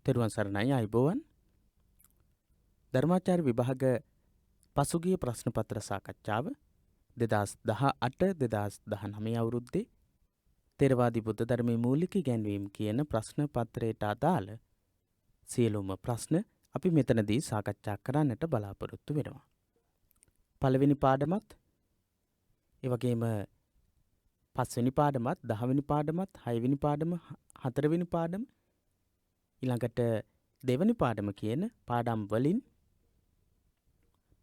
තෙරුවන් සරණයි අයිබෝවන් ධර්මාචාර්ය විභාග පසුගිය ප්‍රශ්න පත්‍ර සාකච්ඡාව 2018-2019 අවුරුද්දේ තෙරවාදී බුද්ධ ධර්මයේ මූලික ඉගැන්වීම් කියන ප්‍රශ්න පත්‍රයට අදාළ සියලුම ප්‍රශ්න අපි මෙතනදී සාකච්ඡා කරන්නට බලාපොරොත්තු වෙනවා. පළවෙනි පාඩමත් ඒ වගේම පස්වෙනි පාඩමත් 10වෙනි පාඩමත් 6වෙනි පාඩම 4වෙනි පාඩම ඊළඟට දෙවැනි පාඩම කියන පාඩම් වලින්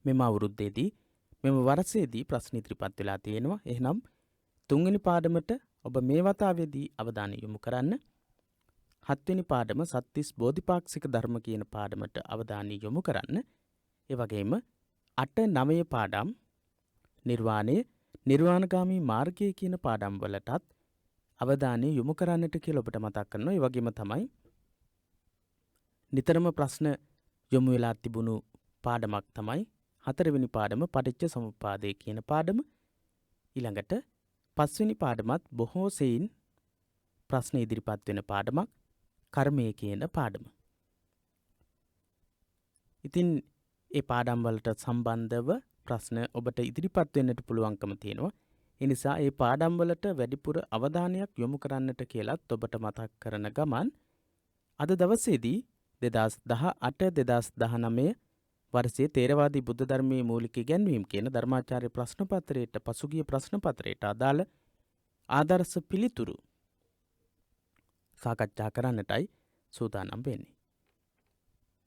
මෙම අවුරුද්දේදී මෙම වර්ෂයේදී ප්‍රශ්න ඉදිරිපත් වෙලා තියෙනවා. එහෙනම් තුන්වෙනි පාඩමට ඔබ මේ වතාවේදී අවධානය යොමු කරන්න. හත්වෙනි පාඩම සත්‍තිස් බෝධිපාක්ෂික ධර්ම කියන පාඩමට අවධානය යොමු කරන්න. ඒ වගේම 8 9 පාඩම් නිර්වාණය නිර්වාණගාමී මාර්ගය කියන පාඩම් වලටත් අවධානය යොමු කරන්නට කියලා ඔබට මතක් කරනවා. ඒ වගේම තමයි නිතරම ප්‍රශ්න යොමු වෙලා තිබුණු පාඩමක් තමයි 4වෙනි පාඩම පටිච්ච සමුප්පාදය කියන පාඩම. ඊළඟට 5වෙනි පාඩමත් බොහෝ සෙයින් ප්‍රශ්න ඉදිරිපත් වෙන පාඩමක් කර්මය කියන පාඩම. ඉතින් ඒ පාඩම් වලට සම්බන්ධව ප්‍රශ්න ඔබට ඉදිරිපත් වෙන්නට පුළුවන්කම තියෙනවා. ඒ නිසා ඒ පාඩම් වලට වැඩිපුර අවධානයක් යොමු කරන්නට කියලාත් ඔබට මතක් කරන ගමන් අද දවසේදී 2018-2019 වර්ෂයේ තේරවාදී බුද්ධ ධර්මයේ මූලික ඉගැන්වීම් කියන ධර්මාචාර්ය ප්‍රශ්න පත්‍රයට පසුගිය ප්‍රශ්න පත්‍රයට අදාළ ආදර්ශ පිළිතුරු සාකච්ඡා කරන්නටයි සූදානම් වෙන්නේ.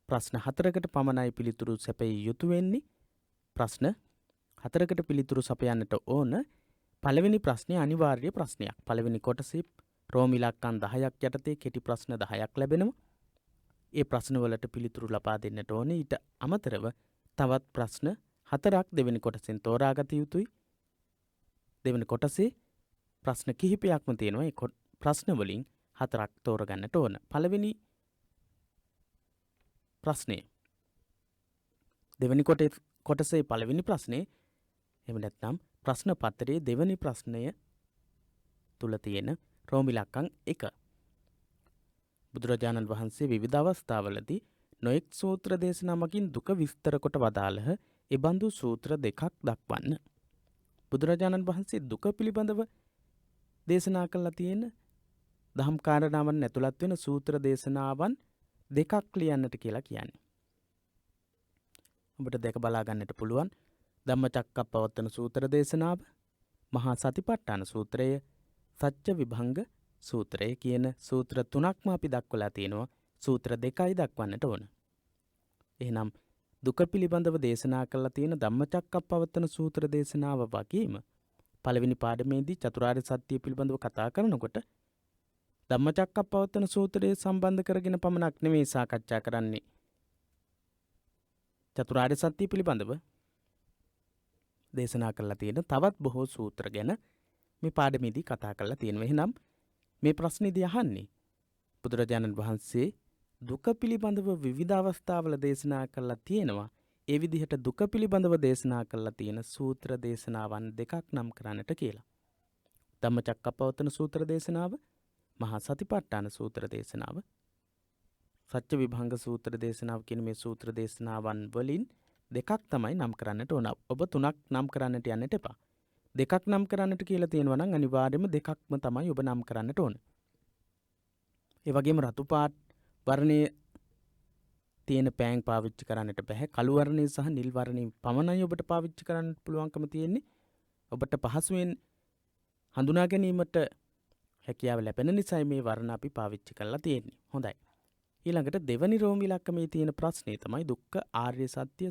ප්‍රශ්න 4කට පමණයි පිළිතුරු සැපයී යුතු වෙන්නේ. ප්‍රශ්න 4කට පිළිතුරු සපයන්නට ඕන. පළවෙනි ප්‍රශ්නේ අනිවාර්ය ප්‍රශ්නයක්. පළවෙනි කොටසේ රෝම ඉලක්කම් 10ක් යටතේ කෙටි ප්‍රශ්න 10ක් ලැබෙනවා. ඒ ප්‍රශ්නවලට පිළිතුරු ලබා දෙන්නට ඕනේ. ඊට අමතරව තවත් ප්‍රශ්න 4ක් දෙවෙනි කොටසෙන් තෝරාගත යුතුයි. දෙවෙනි කොටසේ ප්‍රශ්න කිහිපයක්ම තියෙනවා. ඒ ප්‍රශ්න වලින් 4ක් තෝරගන්නට ඕන. පළවෙනි ප්‍රශ්නේ දෙවෙනි කොටසේ පළවෙනි ප්‍රශ්නේ එහෙම නැත්නම් ප්‍රශ්න පත්‍රයේ දෙවෙනි ප්‍රශ්නය තුල තියෙන රෝම ඉලක්කම් 1 බුදුරජාණන් වහන්සේ විවිධ අවස්ථාවලදී නොඑක් සූත්‍ර දේශනා මගින් දුක විස්තර කොට වදාළහ. එබඳු සූත්‍ර දෙකක් දක්වන්න. බුදුරජාණන් වහන්සේ දුක පිළිබඳව දේශනා කළා තියෙන දහම් කාරණාවන් ඇතුළත් වෙන සූත්‍ර දේශනාවන් දෙකක් ලියන්නට කියලා කියන්නේ. ඔබට දෙක බලා ගන්නට පුළුවන්. ධම්මචක්කප්පවත්තන සූත්‍ර දේශනාව, මහා සතිපට්ඨාන සූත්‍රය, සත්‍ය විභංග සූත්‍රය කියන සූත්‍ර තුනක්ම අපි දක්වලා තියෙනවා. සූත්‍ර දෙකයි දක්වන්නට ඕන. එහෙනම් දුක පිළිබඳව දේශනා කරලා තියෙන ධම්මචක්කප්පවත්තන සූත්‍ර දේශනාව වගේම පළවෙනි පාඩමේදී චතුරාර්ය සත්‍ය පිළිබඳව කතා කරනකොට ධම්මචක්කප්පවත්තන සූත්‍රයේ සම්බන්ධ කරගෙන පමණක් නෙමෙයි සාකච්ඡා කරන්නේ. චතුරාර්ය සත්‍ය පිළිබඳව දේශනා කරලා තියෙන තවත් බොහෝ සූත්‍ර ගැන මේ පාඩමේදී කතා කරලා තියෙනවා. එහෙනම් මේ ප්‍රශ්නේදී අහන්නේ බුදුරජාණන් වහන්සේ දුක පිළිබඳව විවිධ අවස්ථාවල දේශනා කරලා තියෙනවා. ඒ විදිහට දුක පිළිබඳව දේශනා කරලා තියෙන සූත්‍ර දේශනාවන් දෙකක් නම් කරන්නට කියලා. ධම්මචක්කප්පවත්තන සූත්‍ර දේශනාව, මහා සතිපට්ඨාන සූත්‍ර දේශනාව, සත්‍ය විභංග සූත්‍ර දේශනාව කියන මේ සූත්‍ර දේශනාවන් වලින් දෙකක් තමයි නම් කරන්නට ඕන. ඔබ තුනක් නම් කරන්නට යන්නට එපා. දෙකක් නම් කරන්නට කියලා තියෙනවා නම් අනිවාර්යයෙන්ම දෙකක්ම තමයි ඔබ නම් කරන්නට ඕන. ඒ වගේම රතු පාට වර්ණයේ තියෙන පෑන් පාවිච්චි කරන්නට බෑ. කළු වර්ණයේ සහ නිල් වර්ණයේ පමණයි ඔබට පාවිච්චි කරන්න පුළුවන්කම තියෙන්නේ. ඔබට පහසුවෙන් හඳුනා ගැනීමට හැකියාව ලැබෙන නිසා මේ වර්ණ අපි පාවිච්චි කරලා තියෙන්නේ. හොඳයි. ඊළඟට දෙවනි රෝම ඉලක්කමේ තියෙන ප්‍රශ්නේ තමයි දුක්ඛ ආර්ය සත්‍ය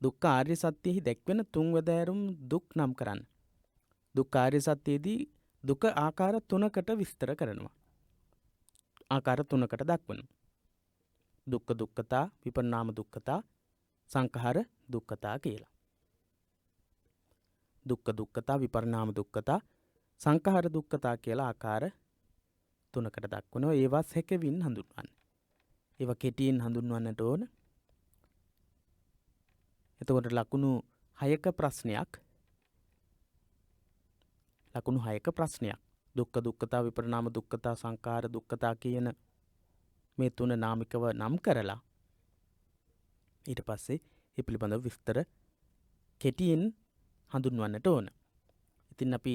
දුක්ඛ ආර්ය සත්‍යෙහි දැක්වෙන තුන්වැදෑරුම් දුක් නම් කරන්න. දුක්ඛ ආර්ය සත්‍යයේදී දුක ආකාර 3කට විස්තර කරනවා. ආකාර 3කට දක්වනවා. දුක්ඛ දුක්ඛතා, විපරිණාම දුක්ඛතා, සංඛාර දුක්ඛතා කියලා. දුක්ඛ දුක්ඛතා, විපරිණාම දුක්ඛතා, සංඛාර දුක්ඛතා කියලා ආකාර 3කට දක්වනවා. ඒවා සැකවින් හඳුන්වන්න. ඒවා කෙටියෙන් හඳුන්වන්නට ඕන. එතකොට ලකුණු 6ක ප්‍රශ්නයක්. ලකුණු 6ක ප්‍රශ්නයක්. දුක්ඛ දුක්ඛතා, විපරිණාම දුක්ඛතා, සංඛාර දුක්ඛතා කියන මේ තුන නාමිකව නම් කරලා ඊට පස්සේ ඒ පිළිබඳව විස්තර කෙටියෙන් හඳුන්වන්නට ඕන. ඉතින් අපි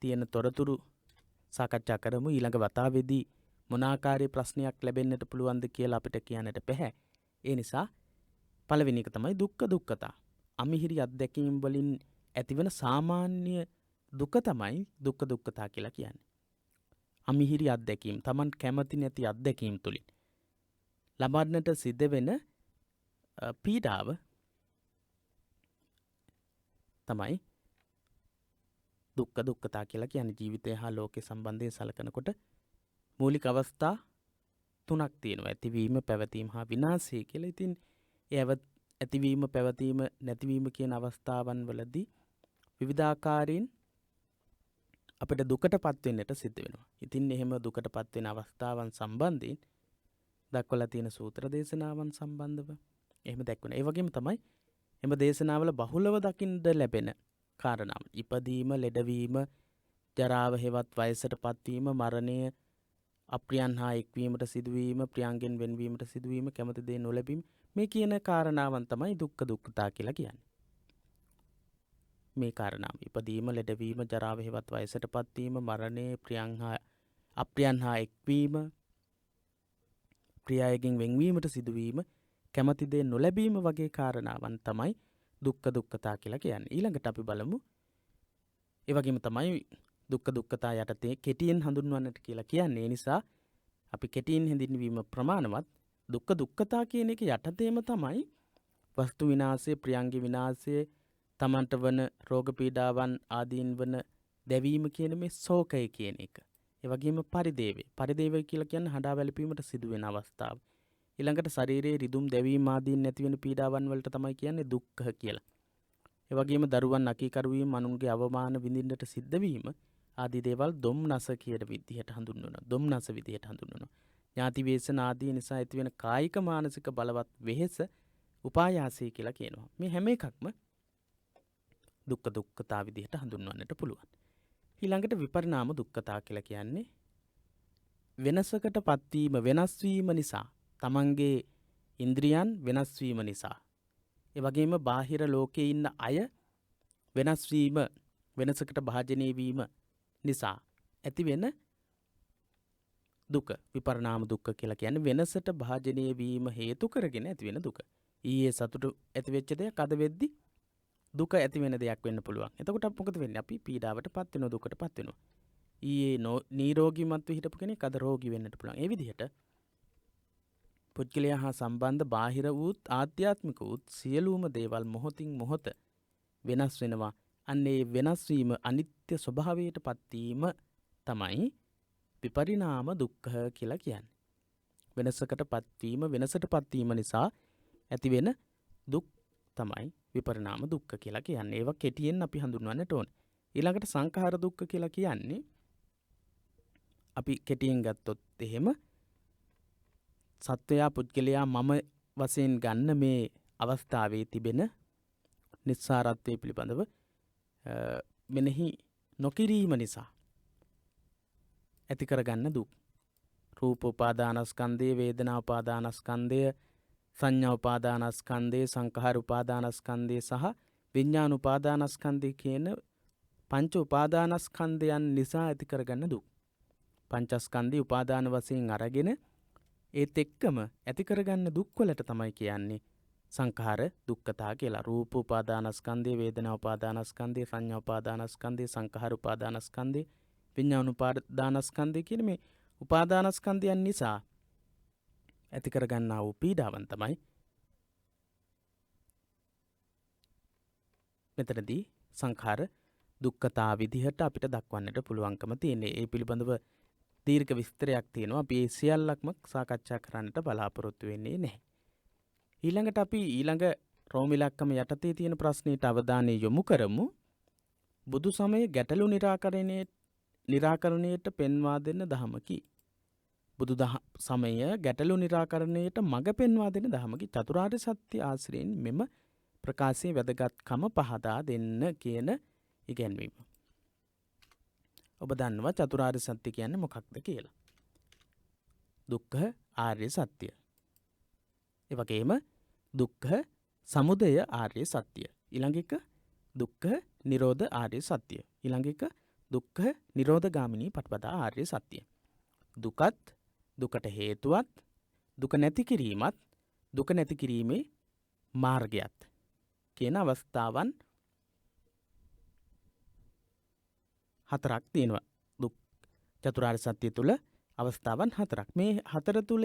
තියෙන තොරතුරු සාකච්ඡා කරමු. ඊළඟ වතාවේදී මොන ආකාරයේ ප්‍රශ්නයක් ලැබෙන්නට පුළුවන්ද කියලා අපිට කියන්නට බැහැ. ඒ නිසා පළවෙනි එක තමයි දුක්ඛතා. අමිහිරි අත්දැකීම් වලින් ඇතිවන සාමාන්‍ය දුක තමයි දුක්ඛතා කියලා කියන්නේ. අමිහිරි අත්දැකීම්, Taman කැමති නැති අත්දැකීම් තුලින් ලබන්නට සිද්ධ වෙන පීඩාව තමයි දුක්ඛතා කියලා කියන්නේ. ජීවිතය හා ලෝකේ සම්බන්ධයෙන් සලකනකොට මූලික අවස්ථා තුනක් තියෙනවා. ඇතිවීම, පැවතීම හා විනාශය කියලා. ඉතින් ඒ ඇතිවීම, පැවතීම, නැතිවීම කියන අවස්ථාවන් වලදී විවිධාකාරයෙන් අපිට දුකටපත් වෙන්නට සිද්ධ වෙනවා. ඉතින් එහෙම දුකටපත් වෙන අවස්ථාවන් සම්බන්ධයෙන් දක්වලා තියෙන සූත්‍ර දේශනාවන් සම්බන්ධව එහෙම දැක්වෙනවා. ඒ වගේම තමයි එම දේශනාවල බහුලව දකින්න ලැබෙන කාරණා. ඉපදීම, ලෙඩවීම, ජරාව හෙවත් වයසටපත් වීම, මරණය, අප්‍රියයන් හා එක්වීමට සිදුවීම, ප්‍රියයන්ගෙන් වෙන්වීමට සිදුවීම, කැමති දේ නොලැබීම, මේ කියන කාරණාවන් තමයි දුක්ඛතා කියලා කියන්නේ. මේ කාරණා ඉපදීම, ලෙඩවීම, ජරාව හෙවත් වයසටපත් වීම, මරණය, අප්‍රියයන් හා එක්වීම, ප්‍රියයන්ගෙන් වෙන්වීමට සිදුවීම, කැමති දේ නොලැබීම වගේ කාරණාවන් තමයි දුක්ඛතා කියලා කියන්නේ. ඊළඟට අපි බලමු. ඒ වගේම තමයි දුක්ඛතා යටතේ කෙටියෙන් හඳුන්වන්නට කියලා කියන්නේ. ඒ නිසා අපි කෙටියෙන් හැඳින්වීම ප්‍රමාණවත්. දුක්ඛතා කියන එක යටතේම තමයි වස්තු විනාශය, ප්‍රියංග විනාශය, තමන්ට වන රෝග පීඩාවන් ආදීන් වන දැවීම කියන මේ ශෝකය කියන එක. ඒ වගේම පරිදේවය කියලා කියන්නේ හඬා වැළපීමට සිදුවෙන අවස්ථාව. ඊළඟට ශරීරයේ රිදුම් දැවීම ආදීන් නැති වෙන පීඩාවන් වලට තමයි කියන්නේ දුක්ඛ කියලා. ඒ වගේම දරුවන් අකීකරු වීම, අනුන්ගේ අවමාන විඳින්නට සිද්ධ වීම ආදී දේවල් දුම්නස කියන විදිහට හඳුන්වනවා. දුම්නස විදිහට හඳුන්වනවා. ඥාති වේසන ආදී නිසා ඇතිවෙන කායික මානසික බලවත් වෙහෙස උපායාසය කියලා කියනවා. මේ හැම එකක්ම දුක්ඛතා විදිහට හඳුන්වන්නට පුළුවන්. ඊළඟට විපරිණාම දුක්ඛතා කියලා කියන්නේ වෙනසකටපත් වීම, වෙනස් වීම නිසා, තමන්ගේ ඉන්ද්‍රියන් වෙනස් වීම නිසා, ඒ වගේම බාහිර ලෝකයේ ඉන්න අය වෙනස් වීම, වෙනසකට භාජනය වීම නිසා ඇතිවෙන දුක. විපරිණාම දුක්ඛ කියලා කියන්නේ වෙනසට භාජනය වීම හේතු කරගෙන ඇතිවෙන දුක. ඊයේ සතුට ඇති වෙච්ච දෙයක් අද වෙද්දි දුක ඇති වෙන දෙයක් වෙන්න පුළුවන්. එතකොට මොකද වෙන්නේ? අපි පීඩාවටපත් වෙනවා, දුකටපත් වෙනවා. ඊයේ නිරෝගීමත්ව හිටපු කෙනෙක් අද රෝගී වෙන්නට පුළුවන්. ඒ විදිහට පුද්ගලයා හා සම්බන්ධ බාහිර වූත් ආධ්‍යාත්මික වූත් සියලුම දේවල් මොහොතින් මොහොත වෙනස් වෙනවා. අන්න ඒ වෙනස් වීම, අනිත්‍ය ස්වභාවයටපත් වීම තමයි විපරිණාම දුක්ඛ කියලා කියන්නේ. වෙනසකටපත් වීම, වෙනසටපත් වීම නිසා ඇතිවෙන දුක් තමයි විපරිණාම දුක්ඛ කියලා කියන්නේ. ඒවා කෙටියෙන් අපි හඳුන්වන්නට ඕනේ. ඊළඟට සංඛාර දුක්ඛ කියලා කියන්නේ අපි කෙටියෙන් ගත්තොත් එහෙම සත්වයා, පුද්ගලයා, මම වශයෙන් ගන්න මේ අවස්ථාවේ තිබෙන නිස්සාරත්වයේ පිළිබඳව මෙනෙහි නොකිරීම නිසා ඇති කරගන්න දුක්. රූප උපාදානස්කන්ධය, වේදනා උපාදානස්කන්ධය, සංඥා උපාදානස්කන්ධය, සංඛාර උපාදානස්කන්ධය සහ විඥාන උපාදානස්කන්ධය කියන පංච උපාදානස්කන්ධයන් නිසා ඇති කරගන්න දුක්. පංචස්කන්ධය උපාදාන වශයෙන් අරගෙන ඒත් එක්කම ඇති කරගන්න දුක් වලට තමයි කියන්නේ සංඛාර දුක්ඛතා කියලා. රූප උපාදානස්කන්ධය, වේදනා උපාදානස්කන්ධය, සංඥා උපාදානස්කන්ධය, සංඛාර උපාදානස්කන්ධය, විඥාන උපාදානස්කන්ධය කියන මේ උපාදානස්කන්ධයන් නිසා ඇති කරගන්නා වූ පීඩාවන් තමයි මෙතනදී සංඛාර දුක්ඛතා විදිහට අපිට දක්වන්නට පුළුවන්කම තියෙන්නේ. ඒ පිළිබඳව දීර්ඝ විස්තරයක් තියෙනවා. අපි ඒ සියල්ලක්ම සාකච්ඡා කරන්නට බලාපොරොත්තු වෙන්නේ නැහැ. ඊළඟට අපි ඊළඟ රෝම ඉලක්කම යටතේ තියෙන ප්‍රශ්නයට අවධානය යොමු කරමු. බුදු සමය ගැටලු නිරාකරණයට පෙන්වා දෙන්න දහමකි. බුදු සමය ගැටලු නිරාකරණයට මඟ පෙන්වා දෙන දහමකි. චතුරාර්ය සත්‍ය ආශ්‍රයෙන් මෙම ප්‍රකාශයේ වැදගත්කම පහදා දෙන්න කියන ඉගැන්වීම. ඔබ දන්නවා චතුරාර්ය සත්‍ය කියන්නේ මොකක්ද කියලා. දුක්ඛ, ආර්ය සත්‍ය. ඒ වගේම දුක්ඛ සමුදය ආර්ය සත්‍ය. ඊළඟ එක දුක්ඛ නිරෝධ ආර්ය සත්‍ය. ඊළඟ එක දුක්ඛ නිරෝධ ගාමිනී පටිපදා ආර්ය සත්‍ය. දුකත් දුකට හේතුවත් දුක නැති කිරීමත් දුක නැති කිරීමේ මාර්ගයත් කියන අවස්ථාවන් 4ක් තියෙනවා. දුක් චතුරාර්ය සත්‍ය තුල අවස්ථාවන් 4ක්. මේ 4 තුල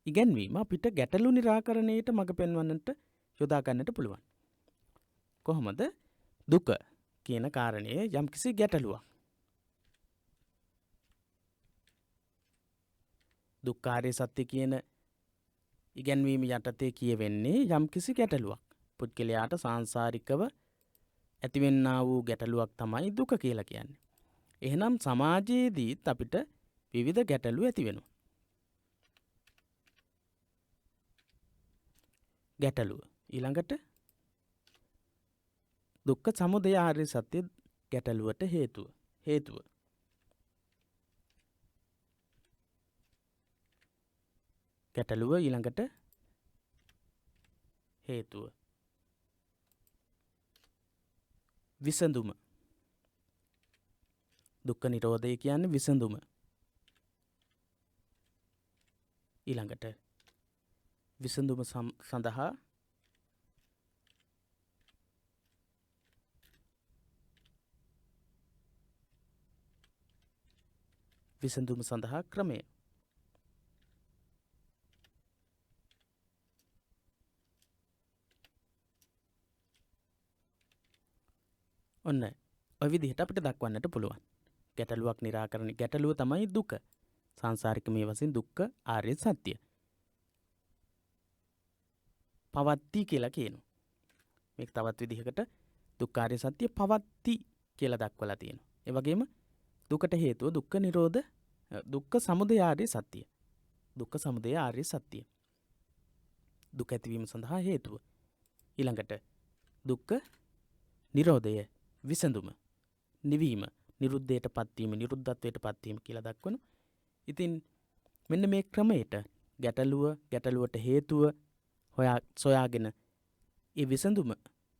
ඉගැන්වීම අපිට ගැටලු निराකරණයට මඟ පෙන්වන්නට යොදා ගන්නට පුළුවන්. කොහොමද? දුක කියන කාරණය යම්කිසි ගැටලුවක්. දුක්ඛාරය සත්‍ය කියන ඉගැන්වීම යටතේ කියවෙන්නේ යම්කිසි ගැටලුවක්. පුද්ගලයාට සාංසාරිකව ඇතිවෙන්නා වූ ගැටලුවක් තමයි දුක කියලා කියන්නේ. එහෙනම් සමාජයේදීත් අපිට විවිධ ගැටලු ඇති වෙනවා. ගැටලුව. ඊළඟට දුක්ඛ සමුදය ආර්ය සත්‍ය ගැටලුවට හේතුව. ගැටලුව ඊළඟට හේතුව. විසඳුම. දුක්ඛ නිරෝධය කියන්නේ විසඳුම. ඊළඟට විසඳුම සඳහා ක්‍රමය. ඔන්න ඔය විදිහට අපිට දක්වන්නට පුළුවන්. ගැටලුවක් निराකරණ ගැටලුව තමයි දුක. සංසාරික මේ වශයෙන් දුක්ඛ ආර්ය සත්‍ය. පවත්ති කියලා කියනවා. මේක තවත් විදිහකට දුක්ඛාරය සත්‍ය පවත්ති කියලා දක්වලා තියෙනවා. ඒ වගේම දුකට හේතුව දුක්ඛ නිරෝධ දුක්ඛ සමුදය ආර්ය සත්‍ය. දුක්ඛ සමුදය ආර්ය සත්‍ය. දුක ඇතිවීම සඳහා හේතුව. ඊළඟට දුක්ඛ නිරෝධය විසඳුම. නිවීම, නිරුද්ධයට පත්වීම, නිරුද්ධත්වයට පත්වීම කියලා දක්වනවා. ඉතින් මෙන්න මේ ක්‍රමයට ගැටලුවට හේතුව සොයාගෙන ඒ විසඳුම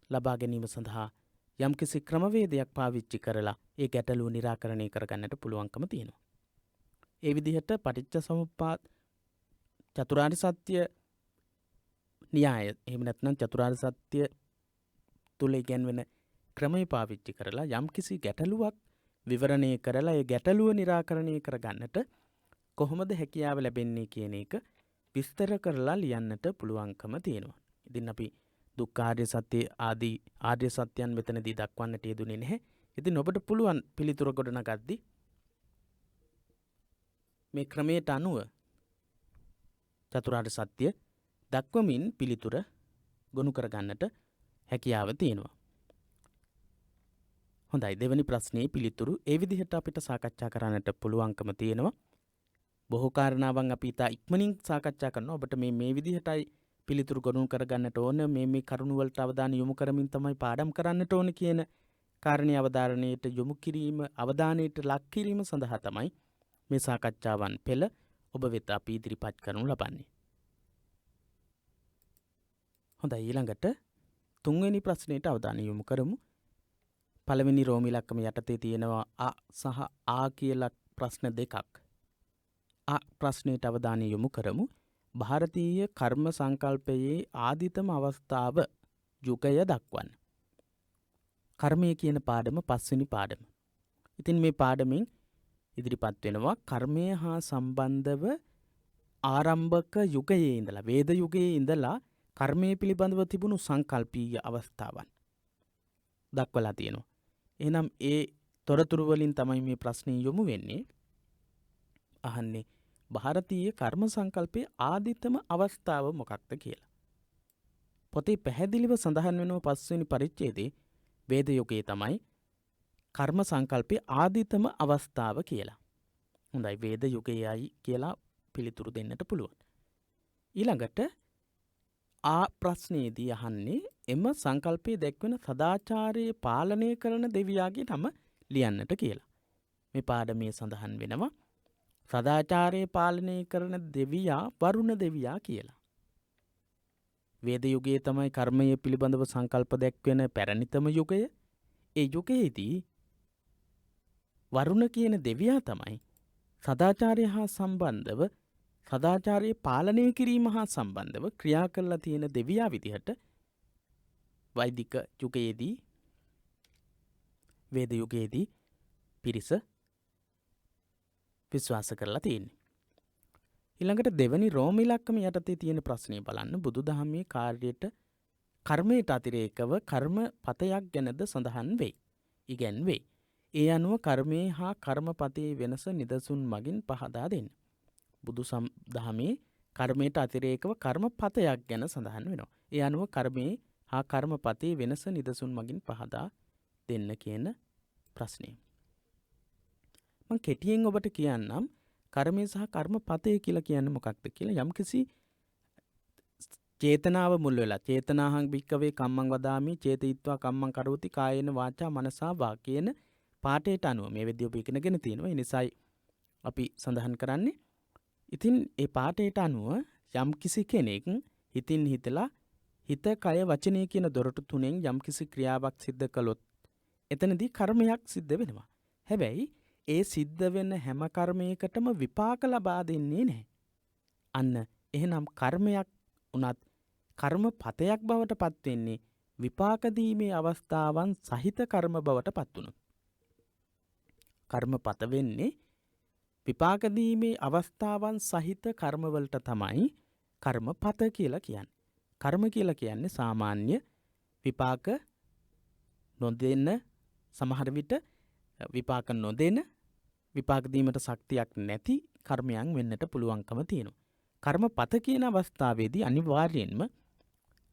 ලබා ගැනීම සඳහා යම්කිසි ක්‍රමවේදයක් පාවිච්චි කරලා ඒ ගැටලුව निराකරණය කරගන්නට පුළුවන්කම තියෙනවා. ඒ විදිහට පටිච්චසමුප්පාද චතුරාර්ය සත්‍ය න්‍යාය එහෙම නැත්නම් චතුරාර්ය සත්‍ය තුල ඉගැන්වෙන ක්‍රමය පාවිච්චි කරලා යම්කිසි ගැටලුවක් විවරණය කරලා ඒ ගැටලුව निराකරණය කරගන්නට කොහොමද හැකියාව ලැබෙන්නේ කියන එක විස්තර කරලා ලියන්නට පුළුවන්කම තියෙනවා. ඉතින් අපි දුක්ඛාර්ය සත්‍ය ආදී ආර්ය සත්‍යයන් මෙතනදී දක්වන්නට යෙදුනේ නැහැ. ඉතින් ඔබට පුළුවන් පිළිතුර ගොඩනගද්දී මේ ක්‍රමයට අනුව චතුරාර්ය සත්‍ය දක්වමින් පිළිතුර ගොනු කරගන්නට හැකියාව තියෙනවා. හොඳයි, දෙවැනි ප්‍රශ්නේ පිළිතුරු ඒ විදිහට අපිට සාකච්ඡා කරන්නට පුළුවන්කම තියෙනවා. බොහෝ කාරණාවන් අපි ඉතා ඉක්මනින් සාකච්ඡා කරනවා. ඔබට මේ විදිහටයි පිළිතුරු ගොනු කරගන්නට ඕන, මේ කරුණු වලට අවධානය යොමු කරමින් තමයි පාඩම් කරන්නට ඕන කියන කාරණේ අවධාරණයට යොමු කිරීම, අවධානයට ලක් කිරීම සඳහා තමයි මේ සාකච්ඡාවන් පෙළ ඔබ වෙත අපි ඉදිරිපත් කරනු ලබන්නේ. හොඳයි, ඊළඟට තුන්වෙනි ප්‍රශ්නෙට අවධානය යොමු කරමු. පළවෙනි රෝම ඉලක්කම යටතේ තියෙනවා අ සහ ආ කියලා ප්‍රශ්න දෙකක්. අ ප්‍රශ්නෙට අවධානය යොමු කරමු. ಭಾರತೀಯ කර්ම සංකල්පයේ ආදිතම අවස්ථාව යුගය දක්වන්න. කර්මය කියන පාඩම පස්වෙනි පාඩම. ඉතින් මේ පාඩමෙන් ඉදිරිපත් වෙනවා කර්මය හා සම්බන්ධව ආරම්භක යුගයේ ඉඳලා වේද යුගයේ ඉඳලා කර්මය පිළිබඳව තිබුණු සංකල්පීය අවස්ථාවන් දක්වලා තියෙනවා. එහෙනම් ඒ තොරතුරු වලින් තමයි මේ ප්‍රශ්නේ යොමු වෙන්නේ. අහන්නේ ಭಾರತೀಯ කර්ම සංකල්පයේ ආදිතම අවස්ථාව මොකක්ද කියලා. පොතේ පැහැදිලිව සඳහන් වෙනවා පස්වෙනි පරිච්ඡේදයේ වේද යුගයේ තමයි කර්ම සංකල්පයේ ආදිතම අවස්ථාව කියලා. හොඳයි, වේද යුගයයි කියලා පිළිතුරු දෙන්නට පුළුවන්. ඊළඟට ආ ප්‍රශ්නයේදී අහන්නේ එම සංකල්පයේ දැක්වෙන සදාචාරයේ පාලනය කරන දෙවියාගේ නම ලියන්නට කියලා. මේ පාඩමේ සඳහන් වෙනවා සදාචාරය පාලනය කරන දෙවියා වරුණ දෙවියා කියලා. වේද යුගයේ තමයි කර්මය පිළිබඳව සංකල්ප දැක්වෙන පැරණිතම යුගය. ඒ යුගයේදී වරුණ කියන දෙවියා තමයි සදාචාරය හා සම්බන්ධව සදාචාරය පාලනය කිරීම හා සම්බන්ධව ක්‍රියා කරලා තියෙන දෙවියා විදිහට වෛදික යුගයේදී වේද යුගයේදී පිරිස විශ්වාස කරලා තියෙන්නේ. ඊළඟට දෙවනි රෝම ඉලක්කම යටතේ තියෙන ප්‍රශ්නය බලන්න බුදුදහමේ කාර්යයට කර්මයට අතිරේකව කර්ම පතයක් ගැනද සඳහන් වෙයි. ඉගැන්වේ. ඒ අනුව කර්මයේ හා කර්මපතයේ වෙනස නිදසුන් මගින් පහදා දෙන්න. බුදු දහමේ කර්මයට අතිරේකව කර්මපතයක් ගැන සඳහන් වෙනවා. ඒ අනුව කර්මයේ හා කර්මපතයේ වෙනස නිදසුන් මගින් පහදා දෙන්න කියන ප්‍රශ්නය. මං කෙටියෙන් ඔබට කියන්නම් කර්මය සහ කර්මපතය කියලා කියන්නේ මොකක්ද කියලා. යම්කිසි චේතනාව මුල් වෙලා චේතනාහං භික්කවේ කම්මං වදාමි චේතයිත්වා කම්මං කරෝති කායේන වාචා මනසා වා කියන පාඨයට අනුව මේ විදිය ඔබ ඉගෙනගෙන තියෙනවා. ඒ නිසායි අපි සඳහන් කරන්නේ. ඉතින් ඒ පාඨයට අනුව යම්කිසි කෙනෙක් හිතින් හිතලා හිත කය වචනය කියන දොරටු තුනෙන් යම්කිසි ක්‍රියාවක් සිද්ධ කළොත් එතනදී කර්මයක් සිද්ධ වෙනවා. හැබැයි ඒ සිද්ධ වෙන හැම කර්මයකටම විපාක ලබා දෙන්නේ නැහැ. අන්න එහෙනම් කර්මයක් උනත් කර්මපතයක් බවට පත් වෙන්නේ විපාක දීමේ අවස්ථාවන් සහිත කර්ම බවට පත් වුණොත්. කර්මපත වෙන්නේ විපාක දීමේ අවස්ථාවන් සහිත කර්මවලට තමයි කර්මපත කියලා කියන්නේ. කර්ම කියලා කියන්නේ සාමාන්‍ය විපාක නොදෙන්න සමහර විට විපාක නොදෙන විපාක දීමට ශක්තියක් නැති කර්මයන් වෙන්නට පුළුවන්කම තියෙනවා. කර්මපත කියන අවස්ථාවේදී අනිවාර්යෙන්ම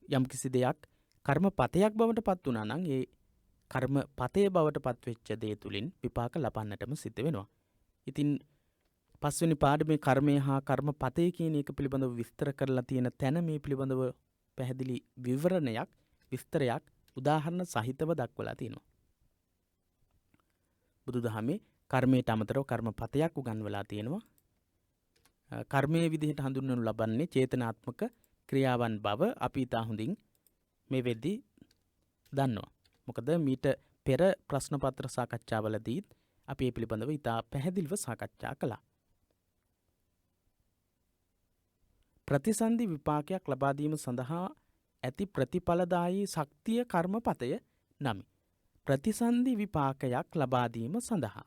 යම්කිසි දෙයක් කර්මපතයක් බවට පත් වුණා නම් ඒ කර්මපතේ බවට පත් වෙච්ච දේ තුලින් විපාක ලබන්නටම සිද්ධ වෙනවා. ඉතින් පස්වෙනි පාඩමේ කර්මය හා කර්මපතේ කියන එක පිළිබඳව විස්තර කරලා තියෙන තැන මේ පිළිබඳව පැහැදිලි විවරණයක් විස්තරයක් උදාහරණ සහිතව දක්වලා තියෙනවා. බුදුදහමේ කර්මයට අමතරව කර්මපතයක් උගන්වලා තියෙනවා. කර්මයේ විදිහට හඳුන්වනු ලබන්නේ චේතනාත්මක ක්‍රියාවන් බව අපි ඉතා හොඳින් මේ වෙද්දී දන්නවා. මොකද මීට පෙර ප්‍රශ්න පත්‍ර සාකච්ඡාවලදී අපි මේ පිළිබඳව ඉතා පැහැදිලිව සාකච්ඡා කළා. ප්‍රතිසන්දි විපාකයක් ලබා දීම සඳහා ඇති ප්‍රතිඵලදායී ශක්තිය කර්මපතය නමි. ප්‍රතිසන්දි විපාකයක් ලබා දීම සඳහා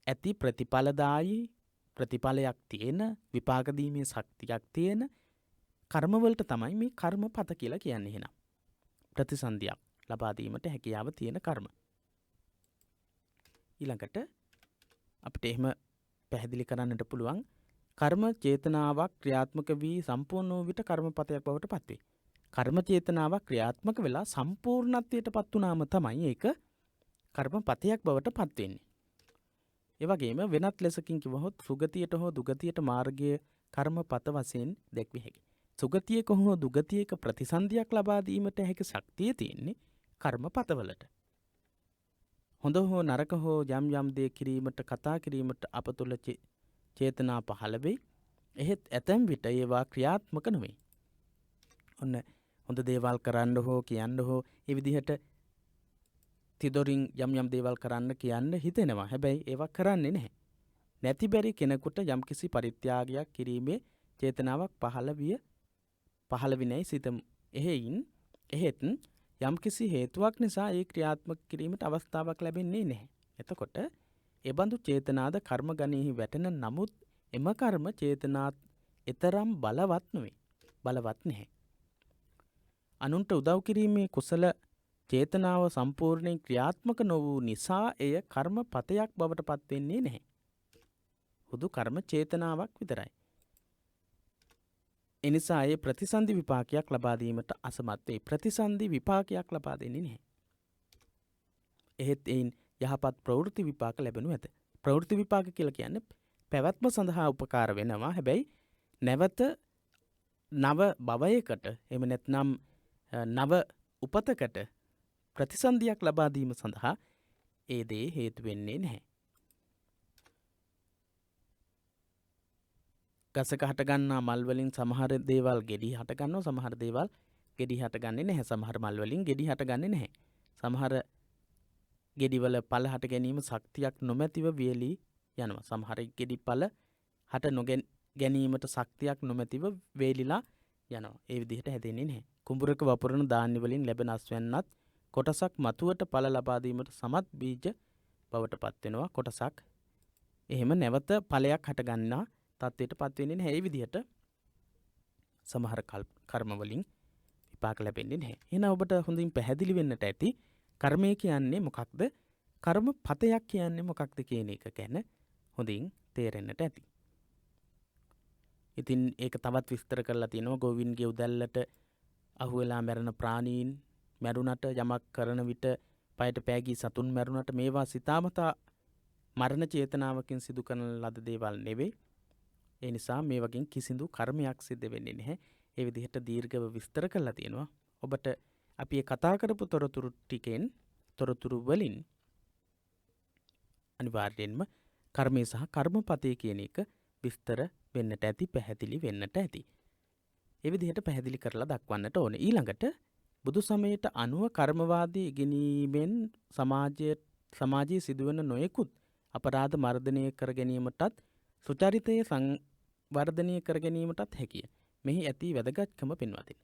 ඇති ප්‍රතිඵලදායී ප්‍රතිඵලයක් තියෙන විපාක දීමේ ශක්තියක් තියෙන කර්මවලට තමයි මේ කර්මපත කියලා කියන්නේ. එහෙනම් ප්‍රතිසන්දියක් ලබා දීමට හැකියාව තියෙන කර්ම. ඊළඟට අපිට එහෙම පැහැදිලි කරන්නට පුළුවන් කර්ම චේතනාවක් ක්‍රියාත්මක වී සම්පූර්ණ වූ විට කර්මපතයක් බවට පත් වේ. කර්ම චේතනාවක් ක්‍රියාත්මක වෙලා සම්පූර්ණත්වයට පත් වුණාම තමයි ඒක කර්මපතයක් බවට පත් වෙන්නේ. ඒ වගේම වෙනත් ලෙසකින් කිව්වොත් සුගතියට හෝ දුගතියට මාර්ගයේ කර්මපත වශයෙන් දැක්විය හැකියි. සුගතියක හෝ දුගතියක ප්‍රතිසන්දියක් ලබා දීමට හැකි ශක්තිය තියෙන්නේ කර්මපතවලට. හොඳ හෝ නරක හෝ යම් යම් දේ කිරීමට කතා කිරීමට අප තුළ චේතනා පහළ වෙයි. එහෙත් ඇතැම් විට ඒවා ක්‍රියාත්මක නොවේ. ඔන්න හොඳ දේවල් කරන්න හෝ කියන්න හෝ ඒ විදිහට තිදොරින් යම් යම් දේවල් කරන්න කියන්න හිතෙනවා. හැබැයි ඒවා කරන්නේ නැහැ. නැති බැරි කෙනෙකුට යම්කිසි පරිත්‍යාගයක් කිරීමේ චේතනාවක් පහළ විනයි සිතමු. එහෙත් යම්කිසි හේතුවක් නිසා ඒ ක්‍රියාත්මක කිරීමට අවස්ථාවක් ලැබෙන්නේ නැහැ. එතකොට එබඳු චේතනාද කර්ම ගණයෙහි වැටෙන නමුත් එම කර්ම චේතනාත් එතරම් බලවත් නැහැ. අනුන්ට උදව් කිරීමේ කුසල චේතනාව සම්පූර්ණයෙන් ක්‍රියාත්මක නොවූ නිසා එය කර්මපතයක් බවට පත් වෙන්නේ නැහැ. හුදු කර්ම චේතනාවක් විතරයි. එනිසා ඒ ප්‍රතිසන්දි විපාකයක් ලබා දීමට අසමත් වේ. ප්‍රතිසන්දි විපාකයක් ලබා දෙන්නේ නැහැ. එහෙත් එයින් යහපත් ප්‍රවෘත්ති විපාක ලැබෙනු ඇත. ප්‍රවෘත්ති විපාක කියලා කියන්නේ පැවැත්ම සඳහා උපකාර වෙනවා. හැබැයි නැවත නව භවයකට එහෙම නැත්නම් නව උපතකට ප්‍රතිසන්දියක් ලබා දීම සඳහා ඒ දේ හේතු වෙන්නේ නැහැ. ගසක හටගන්නා මල් වලින් සමහර දේවල් ගෙඩි හට ගන්නවා, සමහර දේවල් ගෙඩි හටගන්නේ නැහැ. සමහර මල් වලින් ගෙඩි හටගන්නේ නැහැ. සමහර ගෙඩිවල පළ හට ගැනීම ශක්තියක් නොමැතිව වියලී යනවා. සමහර ගෙඩි පළ හට ගැනීමට ශක්තියක් නොමැතිව වේලිලා යනවා. ඒ විදිහට හැදෙන්නේ නැහැ. කුඹුරක වපුරන ධාන්‍ය වලින් ලැබෙන අස්වැන්නත් කොටසක් මතුවට පළ ලබා දීමට සමත් බීජ බවට පත් වෙනවා. කොටසක් එහෙම නැවත ඵලයක් හට ගන්නා තත්ත්වයට පත් වෙන්නේ නැහැ. ඒ විදිහට සමහර කර්ම වලින් විපාක ලැබෙන්නේ නැහැ. එහෙනම් ඔබට හොඳින් පැහැදිලි වෙන්නට ඇති කර්මය කියන්නේ මොකක්ද? කර්ම පතයක් කියන්නේ මොකක්ද කියන එක ගැන හොඳින් තේරෙන්නට ඇති. ඉතින් ඒක තවත් විස්තර කරලා තියෙනවා. ගෝවින්ගේ උදැල්ලට අහුවෙලා මැරෙන ප්‍රාණීන් මැරුණට, යමක් කරන විට පයට පෑගී සතුන් මැරුණට මේවා සිතාමතා මරණ චේතනාවකින් සිදු කරන ලද දේවල් නෙවෙයි. ඒ නිසා මේ වගේ කිසිදු කර්මයක් සිද්ධ වෙන්නේ නැහැ. ඒ විදිහට දීර්ඝව විස්තර කරලා තියෙනවා. ඔබට අපි කතා කරපු තොරතුරු ටිකෙන්, තොරතුරු වලින් අනිවාර්යෙන්ම කර්මය සහ කර්මපතය කියන එක විස්තර වෙන්නට ඇති, පැහැදිලි වෙන්නට ඇති. ඒ විදිහට පැහැදිලි කරලා දක්වන්නට ඕනේ. ඊළඟට බුදු සමයට අනුව කර්මවාදී ඉගෙනීමෙන් සමාජයේ සිදුවන නොයෙකුත් අපරාධ මර්ධනය කර ගැනීමටත් සුචරිතය සංවර්ධනය කර ගැනීමටත් හැකිය. මෙහි ඇති වැදගත්කම පෙන්වා දෙන්න.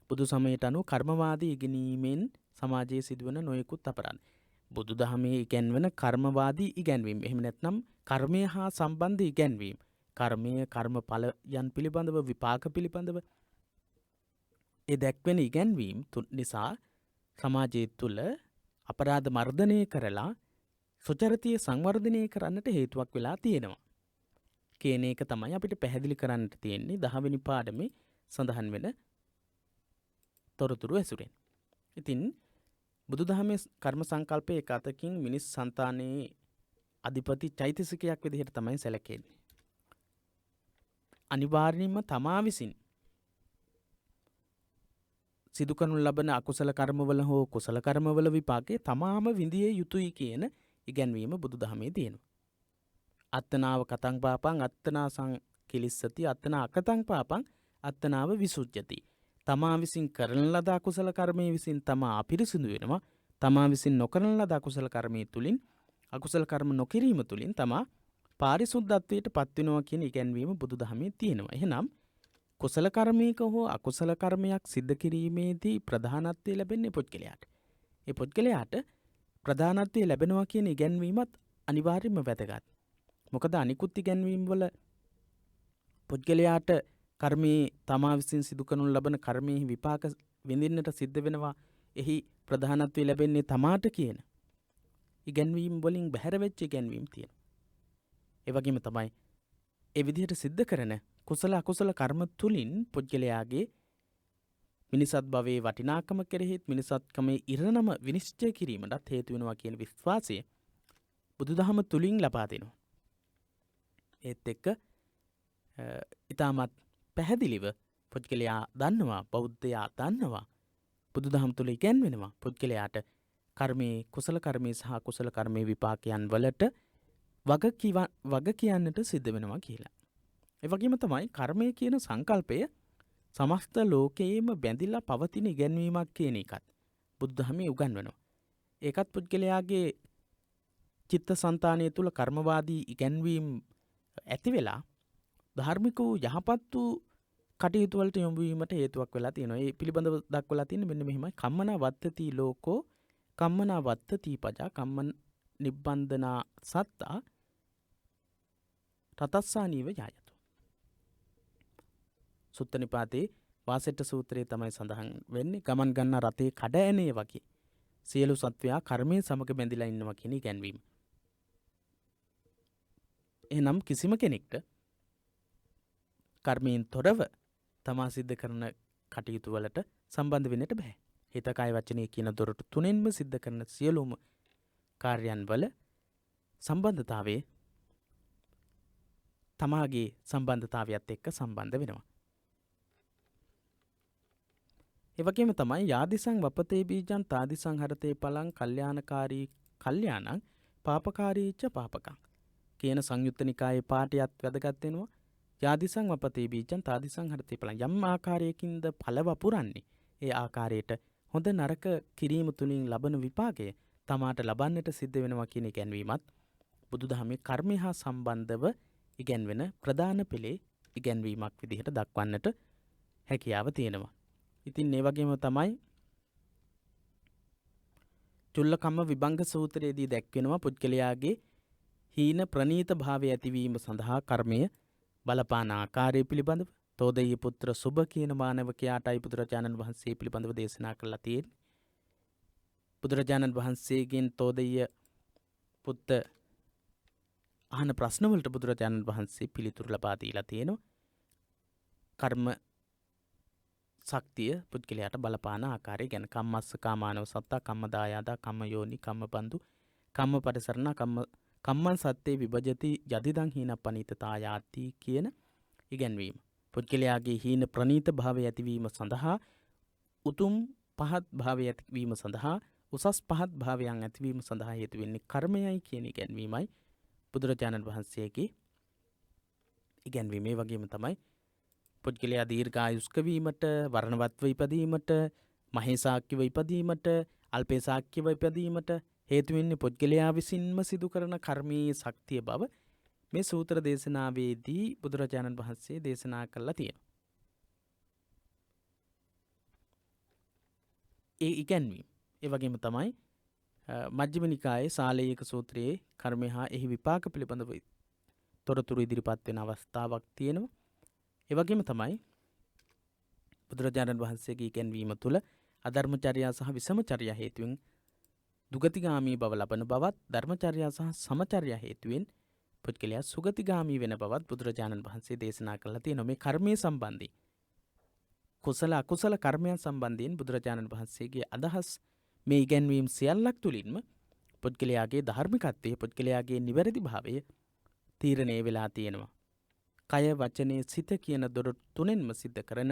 බුදු සමයට අනුව කර්මවාදී ඉගෙනීමෙන් සමාජයේ සිදුවන නොයෙකුත් අපරාධ. බුදු දහමේ ඉගැන්වන කර්මවාදී ඉගැන්වීම. එහෙම නැත්නම් කර්මය හා සම්බන්ධ ඉගැන්වීම. කර්මය, කර්මඵල යන් පිළිබඳව, විපාක පිළිබඳව ඒ දැක්වෙන ඉගැන්වීම් නිසා සමාජය තුළ අපරාධ මර්ධනය කරලා සුචරිතය සංවර්ධනය කරන්නට හේතුවක් වෙලා තියෙනවා කියන එක තමයි අපිට පැහැදිලි කරන්නට තියෙන්නේ 10 වෙනි පාඩමේ සඳහන් වෙන තොරතුරු ඇසුරෙන්. ඉතින් බුදුදහමේ කර්ම සංකල්පයේ එක අතකින් මිනිස් సంతානයේ අධිපති චෛතසිකයක් විදිහට තමයි සැලකෙන්නේ. අනිවාර්යයෙන්ම තමා විසින් සිදු කරනු ලබන අකුසල කර්මවල හෝ කුසල කර්මවල විපාකේ තමාම විඳිය යුතුයි කියන ඉගැන්වීම බුදුදහමේ තියෙනවා. අත්තනාව කතං පාපං අත්තනා සංකිලිස්සති අත්තනා අකතං පාපං අත්තනාව විසුජ්ජති. තමා විසින් කරන ලද අකුසල කර්මයේ විසින් තමා අපිරිසිදු වෙනවා. තමා විසින් නොකරන ලද අකුසල කර්මයේ තුලින් අකුසල කර්ම නොකිරීම තුලින් තමා පාරිශුද්ධත්වයට පත් වෙනවා කියන ඉගැන්වීම බුදුදහමේ තියෙනවා. එහෙනම් කුසල කර්මයක හෝ අකුසල කර්මයක් සිද්ධ කිරීමේදී ප්‍රධානත්වය ලැබෙන්නේ පුද්ගලයාට. ඒ පුද්ගලයාට ප්‍රධානත්වය ලැබෙනවා කියන ඉගැන්වීමත් අනිවාර්යයෙන්ම වැදගත්. මොකද අනිකුත් ඉගැන්වීම් වල පුද්ගලයාට කර්මයේ තමා විසින් සිදු කරනු ලබන කර්මයේ විපාක විඳින්නට සිද්ධ වෙනවා. එහි ප්‍රධානත්වය ලැබෙන්නේ තමාට කියන ඉගැන්වීම් වලින් බැහැර වෙච්ච ඉගැන්වීම් තියෙනවා. ඒ වගේම තමයි ඒ විදිහට සිද්ධ කරන කුසල අකුසල කර්ම තුලින් පුද්ගලයාගේ මිනිසත් භවයේ වටිනාකම කෙරෙහිත් මිනිසත්කමේ ඉරණම විනිශ්චය කිරීමටත් හේතු වෙනවා කියන විශ්වාසය බුදුදහම තුලින් ලබා දෙනවා. ඒත් එක්ක ඊටමත් පැහැදිලිව පුද්ගලයා දන්නවා, බෞද්ධයා දන්නවා, බුදුදහම තුල ඉගැන්වෙනවා පුද්ගලයාට කර්මයේ කුසල කර්මයේ සහ කුසල කර්මයේ විපාකයන් වලට වග කියන්නට සිද්ධ වෙනවා කියලා. ඒ වගේම තමයි කර්මය කියන සංකල්පය සමස්ත ලෝකයේම බැඳිලා පවතින ඉගැන්වීමක් කියන එකත් බුදුදහමේ උගන්වනවා. ඒකත් පුද්ගලයාගේ චිත්තසංතානය තුළ කර්මවාදී ඉගැන්වීම් ඇති වෙලා ධාර්මික වූ යහපත් වූ කටයුතු වලට යොමු වීමට හේතුවක් වෙලා තියෙනවා. ඒ පිළිබඳව දක්වලා තියෙන්නේ මෙන්න මෙහිමයි. කම්මනා වත්තති ලෝකෝ කම්මනා වත්තති පජා කම්මන නිබ්බන්දනා සත්තා තතස්සානීව යායතු. සුත්ත නිපාතේ වාසෙට්ට සූත්‍රයේ තමයි සඳහන් වෙන්නේ. ගමන් ගන්න රතේ කඩ ඇනේ වගේ සියලු සත්වයා කර්මයේ සමග බැඳිලා ඉන්නවා කියන ඉගැන්වීම. එහෙනම් කිසිම කෙනෙක්ට කර්මයෙන් තොරව තමා සිද්ධ කරන කටයුතු වලට සම්බන්ධ වෙන්නට බෑ. හිත කය වචනය කියන දොරටු තුනෙන්ම සිද්ධ කරන සියලුම කාර්යයන් වල සම්බන්ධතාවයේ තමාගේ සම්බන්ධතාවයත් එක්ක සම්බන්ධ වෙනවා. ඒ වගේම තමයි යාදිසං වපතේ බීජං තාදිසං හරතේ පලං කල්යාණකාරී කල්යාණං පාපකාරීච්ච පාපකං කියන සංයුත්ත නිකායේ පාඨයත් වැදගත් වෙනවා. යාදිසං වපතේ බීජං තාදිසං හරති ඵලං. යම් ආකාරයකින්ද ඵල වපුරන්නේ ඒ ආකාරයට හොඳ නරක කිරීම තුලින් ලබන විපාකය තමාට ලබන්නට සිද්ධ වෙනවා කියන ඉගැන්වීමත් බුදුදහමේ කර්මය හා සම්බන්ධව ඉගැන්වෙන ප්‍රධාන පෙළේ ඉගැන්වීමක් විදිහට දක්වන්නට හැකියාව තියෙනවා. ඉතින් ඒ වගේම තමයි චුල්ලකම්ම විභංග සූත්‍රයේදී දැක්වෙනවා පුද්ගලයාගේ හීන ප්‍රනීත භාවය ඇතිවීම සඳහා කර්මය බලපාන ආකාරය පිළිබඳව තෝදෙය්‍ය පුත්‍ර සුබ කියන මානවකයාටයි බුදුරජාණන් වහන්සේ පිළිබඳව දේශනා කළා තියෙන්නේ. බුදුරජාණන් වහන්සේගෙන් තෝදෙය්‍ය පුත්ත අහන ප්‍රශ්නවලට බුදුරජාණන් වහන්සේ පිළිතුරු ලබා දීලා තියෙනවා. කර්ම ශක්තිය පුද්ගලයාට බලපාන ආකාරය ගැන කම්මස්ස කාමානව සත්තා කම්මදායාදා කම්මයෝනි කම්මබන්දු කම්ම පරිසරණ කම්මං සත්තේ විභජති යදිදං හීන පනීතතායාති කියන ඉගැන්වීම. පුද්ගලයාගේ හීන ප්‍රනීත භාවය ඇතිවීම සඳහා උතුම් පහත් භාවය ඇතිවීම සඳහා උසස් පහත් භාවයන් ඇතිවීම සඳහා හේතු වෙන්නේ කර්මයයි කියන ඉගැන්වීමයි බුදුරජාණන් වහන්සේගේ ඉගැන්වීමේ වගේම තමයි පුද්ගලයා දීර්ඝායුෂ්ක වීමට වර්ණවත්ව ඉපදීමට මහේසාක්‍යව ඉපදීමට අල්පේසාක්‍යව ඉපදීමට හේතු වෙන්නේ පුද්ගලයා විසින්ම සිදු කරන කර්මයේ ශක්තිය බව මේ සූත්‍ර දේශනාවේදී බුදුරජාණන් වහන්සේ දේශනා කළා තියෙනවා. ඒ ඉගැන්වීම ඒ වගේම තමයි මජ්ක්‍ධිම නිකායේ සාලේයක සූත්‍රයේ කර්මය හා එහි විපාක පිළිබඳව තොරතුරු ඉදිරිපත් වෙන අවස්ථාවක් තියෙනවා. ඒ වගේම තමයි බුදුරජාණන් වහන්සේගේ ඉගැන්වීම තුළ අධර්මචර්යා සහ විසමචර්යා හේතුවෙන් දුගතිගාමී බව ලබන බවත් ධර්මචර්යා සහ සමචර්යා හේතුවෙන් පුද්ගලයා සුගතිගාමී වෙන බවත් බුදුරජාණන් වහන්සේ දේශනා කළා තියෙනවා. මේ කර්මයේ සම්බන්ධයෙන් කුසල අකුසල කර්මයන් සම්බන්ධයෙන් බුදුරජාණන් වහන්සේගේ අදහස් මේ ඉගැන්වීම් සියල්ලක් තුළින්ම පුද්ගලයාගේ ධාර්මිකත්වයේ පුද්ගලයාගේ නිවැරදි භාවය තීරණය වෙලා තියෙනවා. කය වචනේ සිත කියන දොරටු තුනෙන්ම සිද්ධ කරන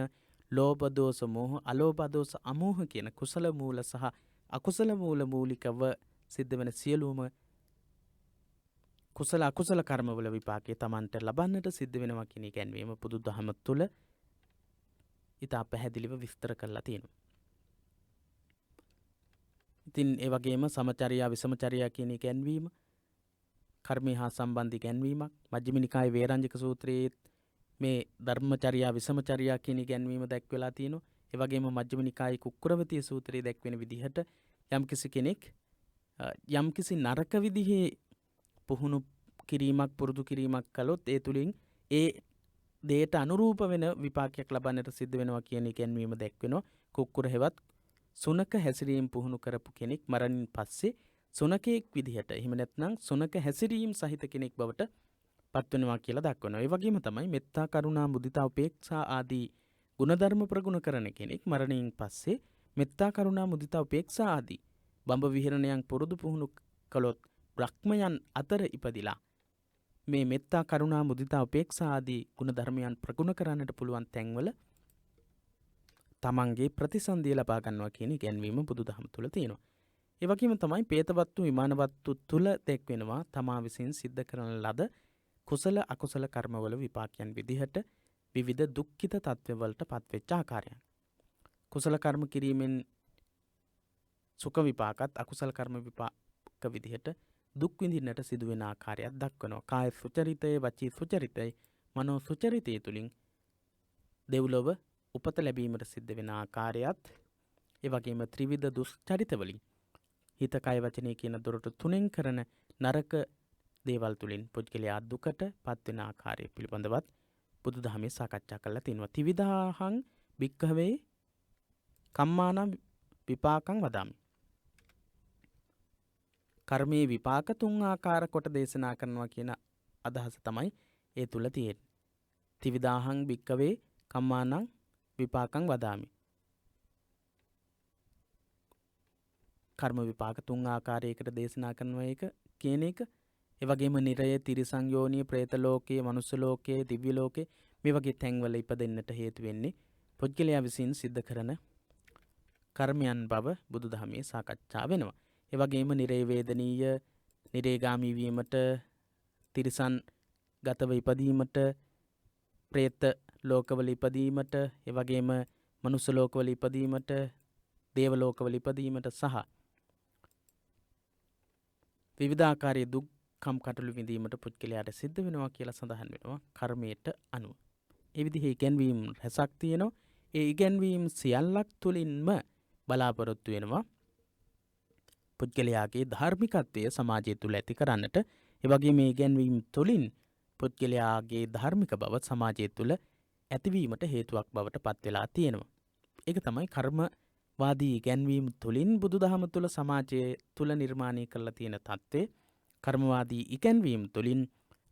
ලෝභ දෝෂ මෝහ අලෝභ දෝෂ අමෝහ කියන කුසල මූල සහ අකුසල මූල මූලිකව සිද්ධ වෙන සියලුම කුසල අකුසල කර්මවල විපාකයේ Tamanට ලබන්නට සිද්ධ වෙනවා කියන ඉගැන්වීම බුදුදහම තුළ ඉතා පැහැදිලිව විස්තර කරලා තියෙනවා. ඉතින් ඒ වගේම සමචර්යා විසමචර්යා කියන ඉගැන්වීම කර්මය හා සම්බන්ධ ඉගැන්වීමක් මජ්ක්‍ධිම නිකායේ වේරංජක සූත්‍රයේ මේ ධර්මචර්යා විසමචර්යා කියන ඉගැන්වීම දැක්වලා තියෙනවා. ඒ වගේම මජ්ක්‍ධිම නිකායේ කුක්කුරවතිය සූත්‍රයේ දැක්වෙන විදිහට යම්කිසි කෙනෙක් යම්කිසි නරක විදිහේ පුහුණු කිරීමක් පුරුදු කිරීමක් කළොත් ඒ තුලින් ඒ දේට අනුරූප වෙන විපාකයක් ලබන්නට සිද්ධ වෙනවා කියන ඉගැන්වීම දැක්වෙනවා. කුක්කුර හෙවත් සුනක හැසිරීම පුහුණු කරපු කෙනෙක් මරණින් පස්සේ සුනකෙක් විදිහට එහෙම නැත්නම් සුනක හැසිරීම සහිත කෙනෙක් බවට පත් වෙනවා කියලා දක්වනවා. ඒ වගේම තමයි මෙත්තා කරුණා මුදිතා උපේක්ෂා ආදී ගුණධර්ම ප්‍රගුණ කරන කෙනෙක් මරණයෙන් පස්සේ මෙත්තා කරුණා මුදිතා උපේක්ෂා ආදී බඹ විහරණයන් පුරුදු පුහුණු කළොත් බ්‍රහ්මයන් අතර ඉපදිලා මේ මෙත්තා කරුණා මුදිතා උපේක්ෂා ආදී ගුණධර්මයන් ප්‍රගුණ කරන්නට පුළුවන් තැන්වල තමන්ගේ ප්‍රතිසන්දිය ලබා ගන්නවා කියන ඉගැන්වීම බුදුදහම තුළ තියෙනවා. ඒ වගේම තමයි പ്രേතවත්තු විමානවත්තු තුළ දැක්වෙනවා තමා විසින් සිද්ධ කරන ලද කුසල අකුසල කර්මවල විපාකයන් විදිහට විවිධ දුක්ඛිත තත්ත්වවලට පත්වෙච්ච ආකාරයන්. කුසල කර්ම කිරීමෙන් සුඛ විපාකත් අකුසල කර්ම විපාක විදිහට දුක් විඳින්නට සිදුවෙන ආකාරයක් දක්වනවා. කාය සුචරිතය, වචී සුචරිතය, මනෝ සුචරිතය තුලින් දෙව්ලොව උපත ලැබීමට සිද්ධ වෙන ආකාරයත් ඒ වගේම ත්‍රිවිධ දුස්චරිත වලින් හිත කය වචනය කියන දොරටු තුනෙන් කරන නරක දේවල් තුලින් පුද්ගලයා දුකට පත් වෙන ආකාරය පිළිබඳවත් බුදුදහමේ සාකච්ඡා කරලා තිනවා. ත්‍රිවිධාහං භික්ඛවේ කම්මානම් විපාකං වදාමි. කර්මයේ විපාක තුන් ආකාර කොට දේශනා කරනවා කියන අදහස තමයි ඒ තුල තියෙන්නේ. ත්‍රිවිධාහං භික්ඛවේ කම්මානම් විපාකං වදාමි. කර්ම විපාක තුන් ආකාරයකට දේශනා කරනවා එක කියන එක. ඒ වගේම නිරය, තිරිසන් යෝනිය, പ്രേත ලෝකයේ, මනුස්ස ලෝකයේ, දිව්‍ය ලෝකයේ මේ වගේ තැන්වල ඉපදෙන්නට හේතු වෙන්නේ පුද්ගලයා විසින් සිද්ධ කරන කර්මයන් බව බුදුදහමේ සාකච්ඡා වෙනවා. ඒ වගේම නිරය වේදනීය, නිරේගාමී වීමට, තිරිසන් ගතව ඉපදීමට, ප්‍රේත ලෝකවල ඉපදීමට, ඒ වගේම මනුස්ස ලෝකවල ඉපදීමට, දේව ලෝකවල ඉපදීමට සහ විවිධාකාරයේ දුක්ඛම් කටළු විඳීමට පුද්ගලයාට සිද්ධ වෙනවා කියලා සඳහන් වෙනවා කර්මයට අනුව. ඒ විදිහේ ඉගැන්වීම් රැසක් තියෙනවා. ඒ ඉගැන්වීම් සියල්ලක් තුළින්ම බලාපොරොත්තු වෙනවා පුද්ගලයාගේ ධාර්මිකත්වය සමාජය තුළ ඇති කරන්නට. ඒ වගේ මේ ඉගැන්වීම් තුළින් පුද්ගලයාගේ ධාර්මික බව සමාජය තුළ ඇතිවීමට හේතුවක් බවට පත් වෙලා තියෙනවා. ඒක තමයි කර්මවාදී ඉගැන්වීම් තුළින් බුදුදහම තුළ සමාජය තුළ නිර්මාණය කරලා තියෙන தත්ත්වය. කර්මවාදී ඉගැන්වීම් තුළින්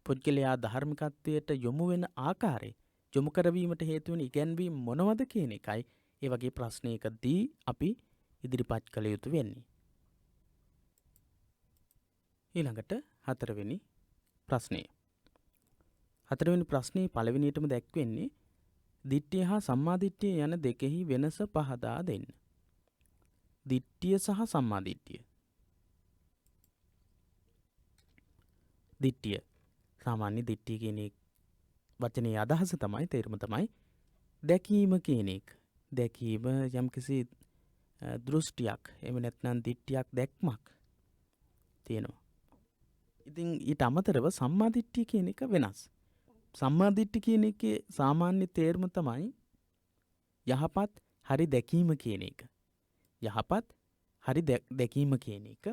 පුද්ගලයා ධාර්මිකත්වයට යොමු වෙන ආකාරය, යොමු කරවීමට හේතු වෙන ඉගැන්වීම් මොනවද කියන එකයි ඒ වගේ ප්‍රශ්නයකදී අපි ඉදිරිපත් කළ යුතු වෙන්නේ. ඊළඟට හතරවෙනි ප්‍රශ්නය. හතරවෙනි ප්‍රශ්නයේ පළවෙනියටම දැක්වෙන්නේ දිට්ඨිය හා සම්මාදිට්ඨිය යන දෙකෙහි වෙනස පහදා දෙන්න. දිට්ඨිය සහ සම්මාදිට්ඨිය. දිට්ඨිය සාමාන්‍ය දිට්ඨිය කියන වචනේ අදහස තමයි, තේරුම තමයි දැකීම කියන එක. දැකීම යම්කිසි දෘෂ්ටියක්, එහෙම නැත්නම් දිට්ඨියක්, දැක්මක් තියෙනවා. ඉතින් ඊට අමතරව සම්මාදිට්ඨිය කියන එක වෙනස්. සම්මාදිට්ඨිය කියන එකේ සාමාන්‍ය තේරුම තමයි යහපත් හරි දැකීම කියන එක. යහපත් හරි දැකීම කියන එක.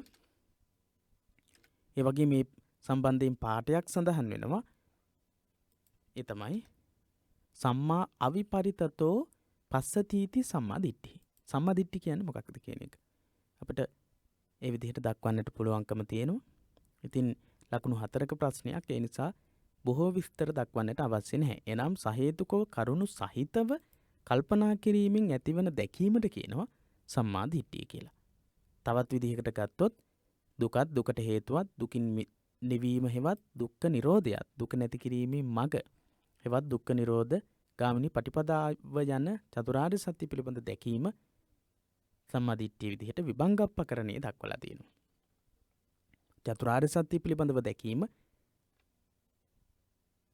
ඒ වගේ මේ සම්බන්ධයෙන් පාඩයක් සඳහන් වෙනවා. ඒ තමයි සම්මා අවිපරිතතෝ පස්සතීති සම්මාදිට්ඨි. සම්මාදිට්ඨි කියන්නේ මොකක්ද කියන එක අපිට ඒ විදිහට දක්වන්නට පුළුවන්කම තියෙනවා. ඉතින් ලකුණු 4ක ප්‍රශ්නයක්, ඒ නිසා බොහෝ විස්තර දක්වන්නට අවශ්‍ය නැහැ. එනම් සහේතුකව කරුණු සහිතව කල්පනා කිරීමෙන් ඇතිවන දැකීමට කියනවා සම්මාදිට්ඨිය කියලා. තවත් විදිහකට ගත්තොත් දුකත්, දුකට හේතුවත්, දුකින් නිවීම හෙවත් දුක්ඛ නිරෝධයත්, දුක නැති කිරීමේ මඟ හෙවත් දුක්ඛ නිරෝධ ගාමිනී පටිපදාව යන චතුරාර්ය සත්‍ය පිළිබඳ දැකීම සම්මාදිට්ඨිය විදිහට විභංගප්පකරණයේ දක්වලා තියෙනවා. චතුරාර්ය සත්‍ය පිළිබඳව දැකීම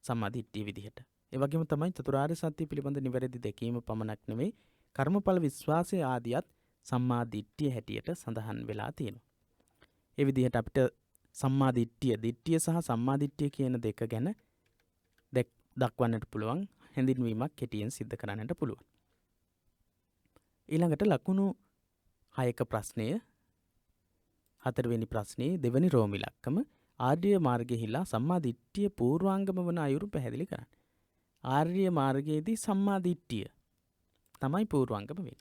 සම්මාදිට්ඨිය විදිහට. ඒ වගේම තමයි චතුරාර්ය සත්‍ය පිළිබඳ නිවැරදි දැකීම පමණක් නෙවෙයි, කර්මඵල විශ්වාසය ආදියත් සම්මාදිට්ඨිය හැටියට සඳහන් වෙලා තියෙනවා. ඒ විදිහට අපිට සම්මාදිට්ඨිය, දිට්ඨිය සහ සම්මාදිට්ඨිය කියන දෙක ගැන දක්වන්නට පුළුවන් හැඳින්වීමක් කෙටියෙන් සිද්ධ කරන්නට පුළුවන්. ඊළඟට ලකුණු 6ක ප්‍රශ්නය, හතරවෙනි ප්‍රශ්නයේ දෙවැනි රෝම ඉලක්කම ආර්ය මාර්ගයේහිලා සම්මාදිට්ඨිය පූර්වාංගම වන අයුරු පැහැදිලි කරන්න. ආර්ය මාර්ගයේදී සම්මාදිට්ඨිය තමයි පූර්වාංගම වෙන්නේ.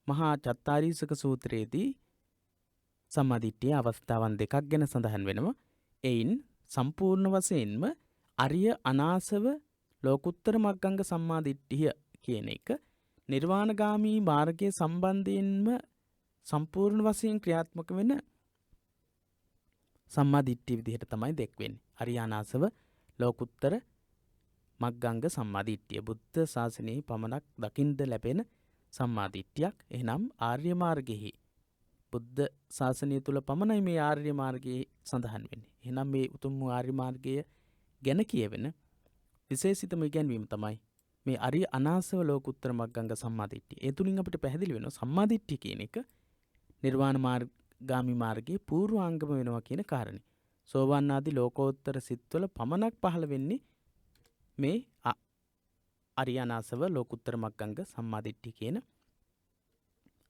මහා චත්තාරීසක සූත්‍රයේදී සම්මාදිට්ඨිය අවස්ථාවන් දෙකක් ගැන සඳහන් වෙනවා. එයින් සම්පූර්ණ වශයෙන්ම අරිය අනාසව ලෝකුත්තර මග්ගංග සම්මාදිට්ඨිය කියන එක නිර්වාණගාමී මාර්ගයේ සම්බන්ධයෙන්ම සම්පූර්ණ වශයෙන් ක්‍රියාත්මක වෙන සම්මාදිට්ඨිය විදිහට තමයි දැක්වෙන්නේ. අරිය අනාසව ලෝකුත්තර මග්ගංග සම්මාදිට්ඨිය බුද්ධ ශාසනයේ පමණක් දකින්න ලැබෙන සම්මාදිට්ඨියක්. එහෙනම් ආර්ය මාර්ගයේ බුද්ධ ශාසනය තුල පමණයි මේ ආර්ය මාර්ගයේ සඳහන් වෙන්නේ. එහෙනම් මේ උතුම් ආර්ය මාර්ගය ගැන කියවෙන විශේෂිතම ඉගැන්වීම තමයි මේ අරිය අනාසව ලෝකුත්තර මග්ගංග සම්මාදිට්ඨිය. ඒ තුලින් අපිට පැහැදිලි වෙනවා සම්මාදිට්ඨිය කියන එක නිර්වාණ මාර්ගාමී මාර්ගයේ පූර්වාංගම වෙනවා කියන කාරණේ. සෝවාන් ආදී ලෝකෝත්තර සිත්වල පමණක් පහළ වෙන්නේ මේ අරිය අනාසව ලෝකුත්තර මග්ගංග සම්මාදිට්ඨිය කියන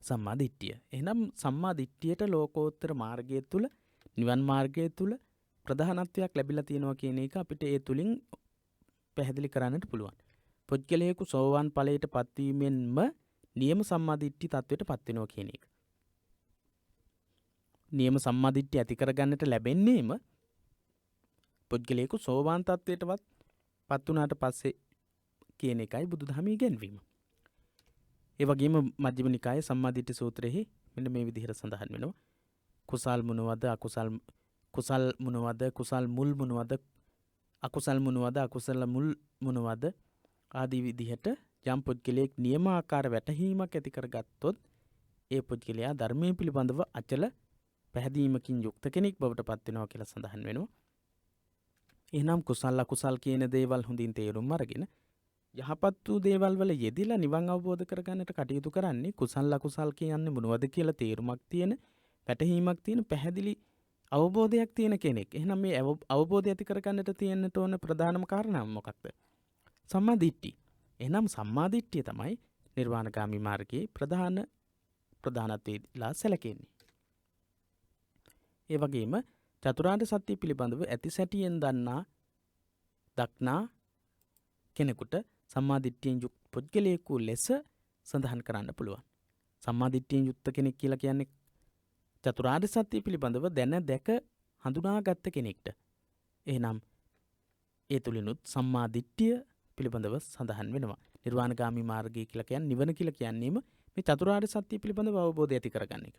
සම්මාදිට්ඨිය. එහෙනම් සම්මාදිට්ඨියට ලෝකෝත්තර මාර්ගය තුල, නිවන් මාර්ගය තුල ප්‍රධානත්වයක් ලැබිලා තියෙනවා කියන එක අපිට ඒ තුලින් පැහැදිලි කරන්නට පුළුවන්. පුද්ගලයෙකු සෝවාන් ඵලයට පත්වීමෙන්ම නියම සම්මාදිට්ඨි තත්වයට පත් වෙනවා කියන එක. නියම සම්මාදිට්ඨිය ඇති කරගන්නට ලැබෙන්නේම පුද්ගලයෙකු සෝවාන් තත්වයටවත් පත් වුණාට පස්සේ කියන එකයි බුදුදහමේ ඉගැන්වීම. ඒ වගේම මජ්ක්‍ධිම නිකායේ සම්මාදිට්ඨි සූත්‍රයේ මෙන්න මේ විදිහට සඳහන් වෙනවා. කුසල් මොනවද, කුසල් මොනවද, කුසල් මුල් මොනවද, අකුසල් මොනවද, අකුසල මුල් මොනවද ආදී විදිහට යම් පුද්ගලයෙක් නියමාකාර වැටහීමක් ඇති කරගත්තොත් ඒ පුද්ගලයා ධර්මයේ පිළිබඳව අචල පැහැදීමකින් යුක්ත කෙනෙක් බවට පත් වෙනවා කියලා සඳහන් වෙනවා. එහෙනම් කුසල අකුසල් කියන දේවල් හොඳින් තේරුම් අරගෙන යහපත් වූ දේවල් වල යෙදිලා නිවන් අවබෝධ කරගන්නට කටයුතු කරන්නේ කුසල අකුසල් කියන්නේ මොනවද කියලා තේරුමක් තියෙන, පැටහීමක් තියෙන, පැහැදිලි අවබෝධයක් තියෙන කෙනෙක්. එහෙනම් මේ අවබෝධය ඇති කරගන්නට තියෙන්නට ඕන ප්‍රධානම කාරණාව මොකක්ද? සම්මා දිට්ඨිය. එහෙනම් සම්මා දිට්ඨිය තමයි නිර්වාණගාමී මාර්ගයේ ප්‍රධානත්වයේලා සැලකෙන්නේ. ඒ වගේම චතුරාර්ය සත්‍ය පිළිබඳව ඇති සැටියෙන් දක්නා කෙනෙකුට සම්මා දිට්ඨියෙන් යුක්ත පුද්ගලයෙකු ලෙස සඳහන් කරන්න පුළුවන්. සම්මා දිට්ඨියෙන් යුක්ත කෙනෙක් කියලා කියන්නේ චතුරාර්ය සත්‍ය පිළිබඳව දැන දැක හඳුනාගත්ත කෙනෙක්ට. එහෙනම් ඒ තුලිනුත් සම්මා දිට්ඨිය පිළිබඳව සඳහන් වෙනවා. නිර්වාණගාමී මාර්ගය කියලා කියන්නේ නිවන කියලා කියන්නේම මේ චතුරාර්ය සත්‍ය පිළිබඳව අවබෝධය ඇති කරගන්න එක.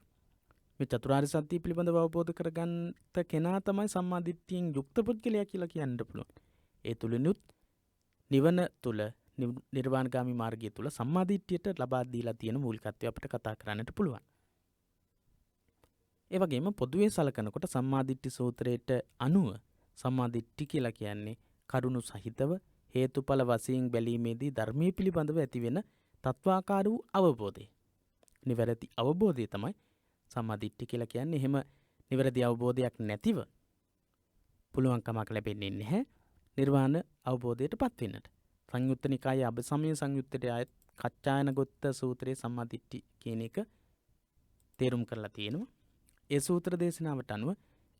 මේ චතුරාර්ය සත්‍ය පිළිබඳව අවබෝධ කරගන්නත කෙනා තමයි සම්මා දිට්ඨියෙන් යුක්ත පුද්ගලයා කියලා කියන්න පුළුවන්. ඒ තුලිනුත් නිවන තුල නිර්වාණගාමී මාර්ගය තුල සම්මා දිට්ඨියට ලබා දීලා තියෙන මූලිකත්වය අපිට කතා කරන්නට පුළුවන්. ඒ වගේම පොදුවේ සලකනකොට සම්මා දිට්ඨි සූත්‍රයට අනුව සම්මා දිට්ඨි කියලා කියන්නේ කරුණු සහිතව හේතුඵල වශයෙන් බැලීමේදී ධර්මයේ පිළිබඳව ඇතිවෙන තත්වාකාර වූ අවබෝධය. නිවැරදි අවබෝධය තමයි සම්මා දිට්ඨි කියලා කියන්නේ. එහෙම නිවැරදි අවබෝධයක් නැතිව පුළුවන් කමක් ලැබෙන්නේ නැහැ නිර්වාණ අවබෝධයටපත් වෙන්නට. සංයුත්ත නිකායේ අභිසමය සංයුත්තේ ආයත් කච්චායන ගොත්ත සූත්‍රයේ සම්මා දිට්ඨි කියන එක තේරුම් කරලා තියෙනවා. ඒ සූත්‍ර දේශනාවට අනුව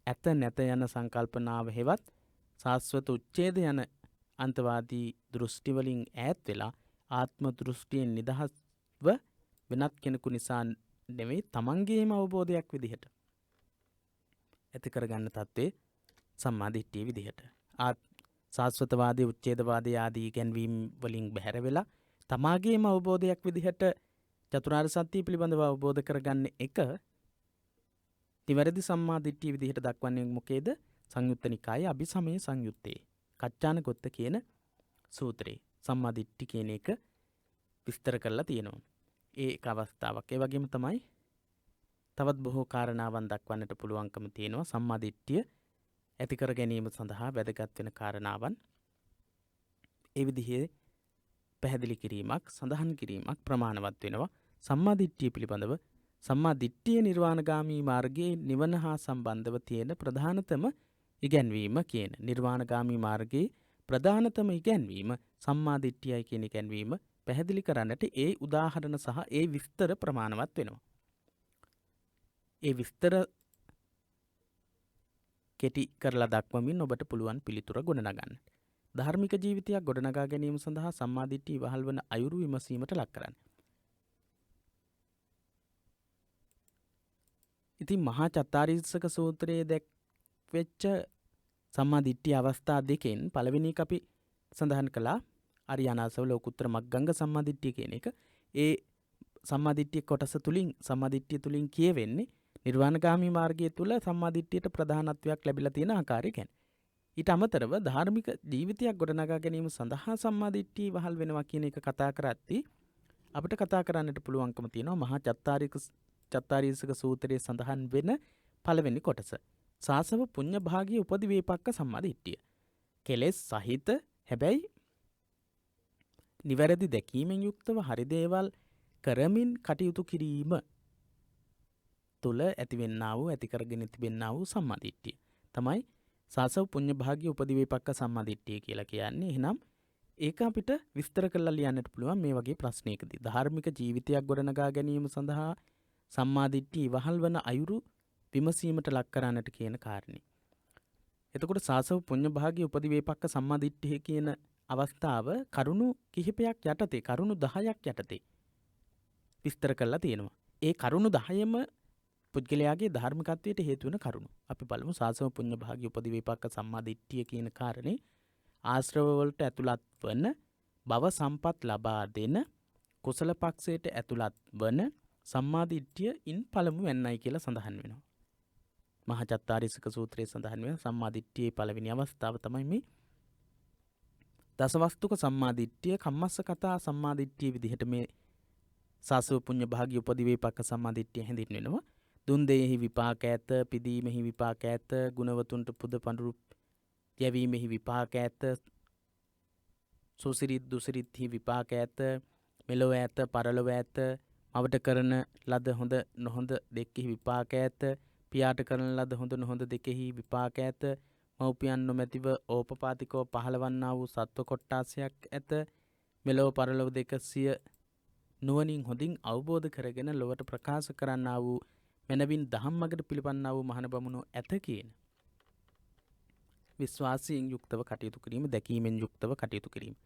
ඇත නැත යන සංකල්පනාව හෙවත් සාස්වත උච්ඡේද යන අන්තවාදී දෘෂ්ටි වලින් ඈත් වෙලා ආත්ම දෘෂ්ටියෙන් නිදහස්ව වෙනත් කෙනෙකු නිසා නෙවෙයි තමන්ගේම අවබෝධයක් විදිහට ඇති කරගන්න තත්ත්වේ සම්මා දිට්ඨිය විදිහට. සාස්වතවාදී උච්ඡේදවාදී ආදී ගැන්වීම් වලින් බැහැර වෙලා තමාගේම අවබෝධයක් විදිහට චතුරාර්ය සත්‍ය පිළිබඳව අවබෝධ කරගන්න එක නිවැරදි සම්මා දිට්ඨිය විදිහට දක්වන්නේ මොකේද? සංයුත්ත නිකායේ අභිසමය සංයුත්තේ කච්චාන ගොත්ත කියන සූත්‍රේ සම්මා දිට්ඨි කියන එක විස්තර කරලා තියෙනවා. ඒක අවස්ථාවක්. ඒ වගේම තමයි තවත් බොහෝ කාරණාවන් දක්වන්නට පුළුවන්කම තියෙනවා. සම්මා දිට්ඨිය ඇති කර ගැනීම සඳහා වැදගත් වෙන කාරණාවන් ඒ විදිහේ පැහැදිලි කිරීමක්, සඳහන් කිරීමක් ප්‍රමාණවත් වෙනවා. සම්මා දිට්ඨිය පිළිබඳව සම්මා දිට්ඨිය නිර්වාණගාමී මාර්ගයේ නිවන හා සම්බන්ධව තියෙන ප්‍රධානතම ඉගැන්වීම කියන නිර්වාණගාමී මාර්ගයේ ප්‍රධානතම ඉගැන්වීම සම්මා දිට්ඨියයි කියන ඉගැන්වීම පැහැදිලි කරන්නට ඒ උදාහරණ සහ ඒ විස්තර ප්‍රමාණවත් වෙනවා. ඒ විස්තර කෙටි කරලා දක්වමින් ඔබට පුළුවන් පිළිතුර ගොඩනගන්න. ධාර්මික ජීවිතයක් ගොඩනගා ගැනීම සඳහා සම්මා දිට්ඨිය වහල් වන අයුරු විමසීමට ලක් කරන්න. ඉතින් මහා චත්තාරීසක සූත්‍රයේ දැක්වෙච්ච සම්මා දිට්ඨිය අවස්ථා දෙකෙන් පළවෙනි එක අපි සඳහන් කළා අරියානාසව ලෝකුත්තර මග්ගංග සම්මා දිට්ඨිය කියන එක. ඒ සම්මා දිට්ඨිය කොටස තුලින් සම්මා දිට්ඨිය තුලින් කියවෙන්නේ නිර්වාණගාමී මාර්ගය තුල සම්මා දිට්ඨියට ප්‍රධානත්වයක් ලැබිලා තියෙන ආකාරය ගැන. ඊට අමතරව ධාර්මික ජීවිතයක් ගොඩනගා ගැනීම සඳහා සම්මා දිට්ඨිය වහල් වෙනවා කියන එක කතා කරද්දී අපිට කතා කරන්නට පුළුවන්කම තියෙනවා මහා චත්තාරීසක සූත්‍රයේ සඳහන් වෙන පළවෙනි කොටස. සාසව පුඤ්ඤ භාගී උපදි වේපක්ක සම්මා දිට්ඨිය. කෙලෙස් සහිත හැබැයි නිවැරදි දැකීමෙන් යුක්තව හරි දේවල් කරමින් කටයුතු කිරීම තුළ ඇතිවෙන්නා වූ ඇති කරගෙන තිබෙන්නා වූ සම්මා දිට්ඨිය තමයි සාසව පුඤ්ඤ භාගී උපදි වේපක්ක සම්මා දිට්ඨිය කියලා කියන්නේ. එහෙනම් ඒක අපිට විස්තර කරලා ලියන්නට පුළුවන් මේ වගේ ප්‍රශ්නයකදී. ධාර්මික ජීවිතයක් ගොඩනගා ගැනීම සඳහා සම්මා දිට්ඨිය ඉවහල් වන අයුරු විමසීමට ලක් කරන්නට කියන කාරණේ. එතකොට සාසව පුඤ්ඤ භාගී උපදි වේපක්ක සම්මා දිට්ඨිය කියන අවස්ථාව කරුණු කිහිපයක් යටතේ කරුණු 10ක් යටතේ විස්තර කරලා තියෙනවා. ඒ කරුණු 10ම පුද්ගලයාගේ ධාර්මිකත්වයට හේතු වෙන කරුණු. අපි බලමු සාසව පුඤ්ඤ භාගී උපදි වේපක්ක සම්මා දිට්ඨිය කියන කාරණේ ආශ්‍රව වලට ඇතුළත් වන භව සම්පත් ලබා දෙන කුසල පක්ෂයට ඇතුළත් වන සම්මා දිට්ඨිය ඉන් පළමු වෙන්නයි කියලා සඳහන් වෙනවා. මහා චත්තාරීසක සූත්‍රයේ සඳහන් වෙන සම්මා දිට්ඨියේ පළවෙනි අවස්ථාව තමයි මේ දසවස්තුක සම්මා දිට්ඨිය කම්මස්සකතා සම්මා දිට්ඨිය විදිහට මේ සාසව පුඤ්ඤ භාගී උපදි වේපක්ක සම්මා දිට්ඨිය හැඳින්වෙනවා. දුන් දෙයෙහි විපාක ඇත, පිදීමෙහි විපාක ඇත, ගුණවතුන්ට පුද පඳුරු යැවීමෙහි විපාක ඇත, සුසිරිත් දුසිරිත්හි විපාක ඇත, මෙලොව ඇත පරලොව ඇත, මවට කරන ලද හොඳ නොහොඳ දෙකෙහි විපාක ඇත, පියාට කරන ලද හොඳ නොහොඳ දෙකෙහි විපාක ඇත, මව්පියන් නොමැතිව ඕපපාතිකව පහළවන්නා වූ සත්ව කොට්ටාසයක් ඇත, මෙලොව පරලොව දෙක සිය නුවණින් හොඳින් අවබෝධ කරගෙන ලොවට ප්‍රකාශ කරන්නා වූ මැනවින් දහම් මගට පිළිපන්නා වූ මහණ බමුණෝ ඇත කියන විශ්වාසයෙන් යුක්තව කටයුතු කිරීම, දැකීමෙන් යුක්තව කටයුතු කිරීම.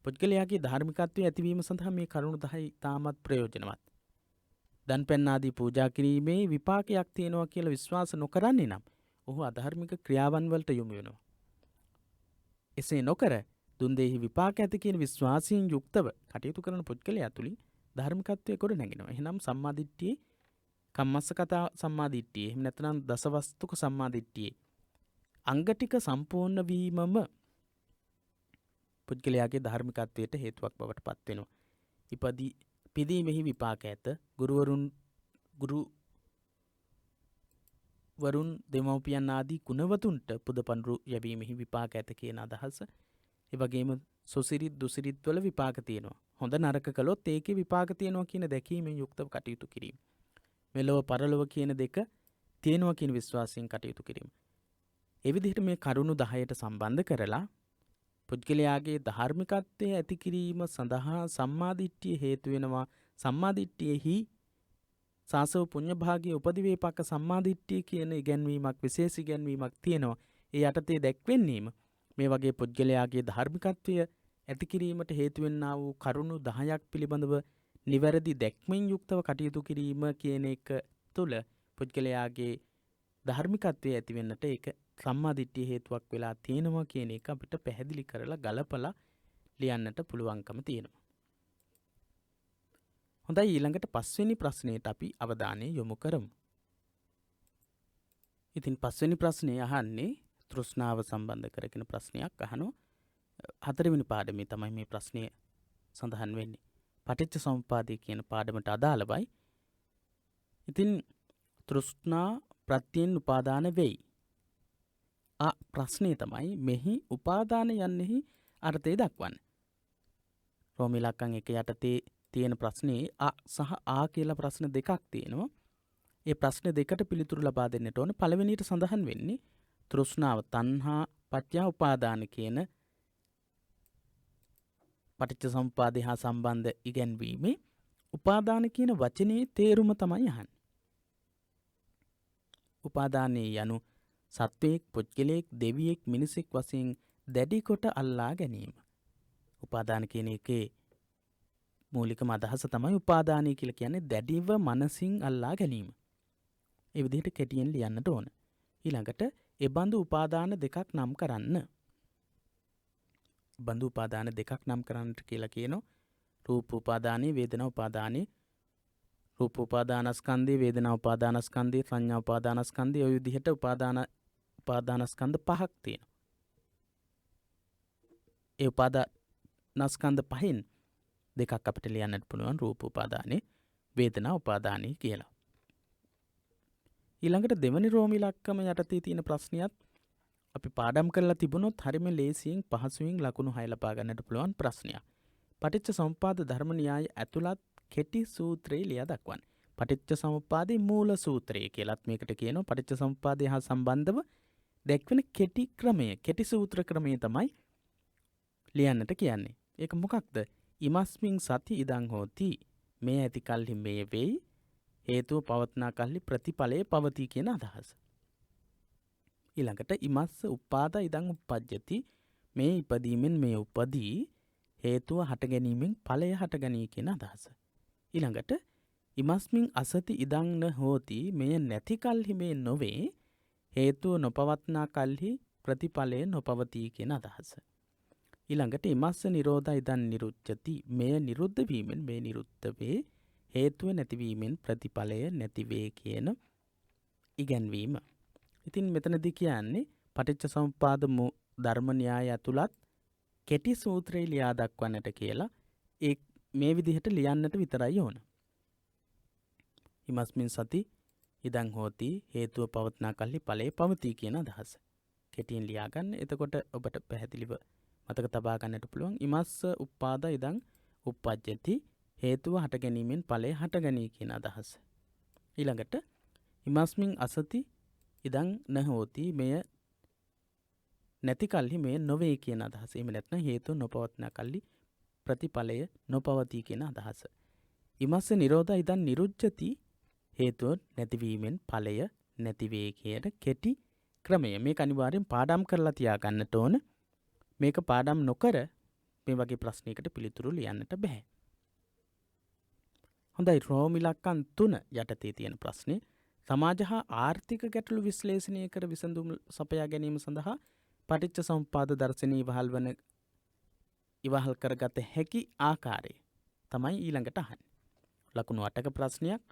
පුද්ගලයාගේ ධාර්මිකත්වය ඇතිවීම සඳහා මේ කරුණු 10 ඉතාමත් ප්‍රයෝජනවත්. දන් පැන් ආදී පූජා කිරීමේ විපාකයක් තියෙනවා කියලා විශ්වාස නොකරන්නේ නම් ඔහු අධාර්මික ක්‍රියාවන් වලට යොමු වෙනවා. එසේ නොකර දුන් දෙහි විපාක ඇත කියන විශ්වාසයෙන් යුක්තව කටයුතු කරන පුද්ගලයා තුලින් ධාර්මිකත්වයේ ගොඩ නැගෙනවා. එහෙනම් සම්මාදිට්ඨියේ, කම්මස්සකතා සම්මාදිට්ඨියේ, එහෙම නැත්නම් දසවස්තුක සම්මාදිට්ඨියේ අංග ටික සම්පූර්ණ වීමම පුද්ගලයාගේ ධාර්මිකත්වයට හේතුවක් බවට පත් වෙනවා. පිදීමෙහි විපාක ඇත. ගුරුවරුන් දෙමව්පියන් ආදී ගුණවතුන්ට පුද පඬුරු යැවීමෙහි විපාක ඇත කියන අදහස. ඒ වගේම සුසිරිත් දුසිරිත් වල විපාක තියෙනවා. හොඳ නරක කළොත් ඒකේ විපාක තියෙනවා කියන දැකීමෙන් යුක්තව කටයුතු කිරීම. මෙලොව පරලොව කියන දෙක තියෙනවා කියන විශ්වාසයෙන් කටයුතු කිරීම. ඒ විදිහට මේ කරුණු 10ට සම්බන්ධ කරලා පුද්ගලයාගේ ධාර්මිකත්වයේ ඇති කිරීම සඳහා සම්මාදිට්ඨිය හේතු වෙනවා. සම්මාදිට්ඨියෙහි සාසව පුඤ්ඤ භාගයේ උපදිවේපක සම්මාදිට්ඨිය කියන ඉගැන්වීමක්, විශේෂ ඉගැන්වීමක් තියෙනවා. ඒ යටතේ දැක්වෙන්නේම මේ වගේ පුද්ගලයාගේ ධාර්මිකත්වය ඇති කිරීමට හේතු වෙන්නා වූ කරුණු 10ක් පිළිබඳව නිවැරදි දැක්මෙන් යුක්තව කටයුතු කිරීම කියන එක තුළ පුද්ගලයාගේ ධාර්මිකත්වයේ ඇති වෙන්නට ඒක සම්මාදිට්ඨිය හේතුවක් වෙලා තියෙනවා කියන එක අපිට පැහැදිලි කරලා ගලපලා ලියන්නට පුළුවන්කම තියෙනවා. හොඳයි, ඊළඟට 5 වෙනි ප්‍රශ්නයට අපි අවධානය යොමු කරමු. ඉතින් 5 වෙනි ප්‍රශ්නේ අහන්නේ තෘෂ්ණාව සම්බන්ධ කරගෙන ප්‍රශ්නයක් අහනවා. 4 වෙනි පාඩමේ තමයි මේ ප්‍රශ්නය සඳහන් වෙන්නේ. පටිච්ච සමුප්පාදය කියන පාඩමට අදාළවයි. ඉතින් තෘෂ්ණා ප්‍රත්‍යයෙන් උපාදාන වෙයි. ප්‍රශ්නය තමයි මෙහි උපාදාන යන්නෙහි අර්ථය දක්වන්න. රෝමී ඉලක්කම් 1 යටතේ තියෙන ප්‍රශ්නේ සහ කියලා ප්‍රශ්න දෙකක් තියෙනවා. ඒ ප්‍රශ්න දෙකට පිළිතුරු ලබා දෙන්නට ඕන. පළවෙනියට සඳහන් වෙන්නේ තෘෂ්ණාව තණ්හා පත්‍ය උපාදාන කියන පටිච්ච සමුප්පාදය හා සම්බන්ධ ඉගැන්වීමේ උපාදාන කියන වචනේ තේරුම තමයි අහන්නේ. උපාදානයේ යනු සත්වයෙක්, පුද්ගලයෙක්, දෙවියෙක්, මිනිසෙක් වශයෙන් දැඩි කොට අල්ලා ගැනීම. උපාදාන කියන එකේ මූලිකම අදහස තමයි උපාදානය කියලා කියන්නේ දැඩිව මනසින් අල්ලා ගැනීම. ඒ විදිහට කෙටියෙන් ලියන්නට ඕන. ඊළඟට ඒ බඳු උපාදාන දෙකක් නම් කරන්න. බඳු උපාදාන දෙකක් නම් කරන්නට කියලා කියනවා. රූප උපාදානේ, වේදනා උපාදානේ. රූප උපාදානස්කන්ධේ, වේදනා උපාදානස්කන්ධේ, සංඥා උපාදානස්කන්ධේ, ඔය විදිහට උපාදානස්කන්ධ පහක් තියෙනවා. ඒ උපාදානස්කන්ධ පහෙන් දෙකක් අපිට ලියන්නට පුළුවන්. රූප උපාදානේ, වේදනා උපාදානේ කියලා. ඊළඟට දෙවනි රෝමී ඉලක්කම යටතේ තියෙන ප්‍රශ්නියත් අපි පාඩම් කරලා තිබුණොත් හරිම ලේසියෙන් පහසුවෙන් ලකුණු 6 ලබා ගන්නට පුළුවන් ප්‍රශ්නයක්. පටිච්ච සමුප්පාද ධර්ම න්‍යාය ඇතුළත් කෙටි සූත්‍රය ලියා දක්වන්න. පටිච්ච සමුප්පාදේ මූල සූත්‍රය කියලාත් මේකට කියනවා. පටිච්ච සමුප්පාදය හා සම්බන්ධව දැක්වෙන කෙටි ක්‍රමය, කෙටි සූත්‍ර ක්‍රමය තමයි ලියන්නට කියන්නේ. ඒක මොකක්ද? ඉමස්මින් සති ඉදං හෝති. මේ ඇති කල්හි මේ වෙයි. හේතුව පවත්නා කල්හි ප්‍රතිඵලය පවතී කියන අදහස. ඊළඟට ඉමස්ස උපාදා ඉදං උප්පජ්ජති. මේ ඉපදීමෙන් මේ උපදී. හේතුව හට ගැනීමෙන් ඵලය හට ගනී කියන අදහස. ඊළඟට ඉමස්මින් අසති ඉදං න හෝති. මෙය නැති කල්හි මේ නොවේ. හේතුව නොපවත්නා කල්හි ප්‍රතිඵලය නොපවතී කියන අදහස. ඊළඟට ඉමස්ස නිරෝධා ඉදං නිරුච්ඡති. මෙය නිරුද්ධ වීමෙන් මේ නිරුද්ධ වේ. හේතුව නැතිවීමෙන් ප්‍රතිඵලය නැතිවේ කියන ඉගැන්වීම. ඉතින් මෙතනදී කියන්නේ පටිච්ච සමුප්පාද ධර්ම න්‍යාය ඇතුළත් කෙටි සූත්‍රය ලියා දක්වන්නට කියලා. මේ විදිහට ලියන්නට විතරයි ඕන. ඉමස්මින් සති ඉදං හෝති. හේතුව පවත්නා කල්හි ඵලය පවතී කියන අදහස. කෙටියෙන් ලියා ගන්න. එතකොට ඔබට පැහැදිලිව මතක තබා ගන්නට පුළුවන්. ඉමස්ස උප්පාද ඉදං උප්පජ්ජති හේතුව හට ගැනීමෙන් ඵලය හටගනී කියන අදහස. ඊළඟට ඉමස්මින් අසති ඉදං නහෝති මෙය නැති කල්හි මෙය නොවේ කියන අදහස. එහෙම නැත්නම් හේතුව නොපවත්න කල්හි ප්‍රතිඵලය නොපවතී කියන අදහස. ඉමස්ස නිරෝධ ඉදං නිරුච්ඡති හේතුව නැතිවීමෙන් ඵලය නැතිවේ කියන කෙටි ක්‍රමය. මේක අනිවාර්යෙන් පාඩම් කරලා තියා ගන්නට ඕන. මේක පාඩම් නොකර මේ වගේ ප්‍රශ්නයකට පිළිතුරු ලියන්නට බෑ. හොඳයි, රෝම ඉලක්කම් 3 යටතේ තියෙන ප්‍රශ්නේ සමාජ හා ආර්ථික ගැටලු විශ්ලේෂණය කර විසඳුම් සපයා ගැනීම සඳහා පටිච්ච සමුප්පාද දර්ශනය ඉවහල් කරගත හැකි ආකාරය තමයි ඊළඟට අහන්නේ. ලකුණු 8ක ප්‍රශ්නයක්.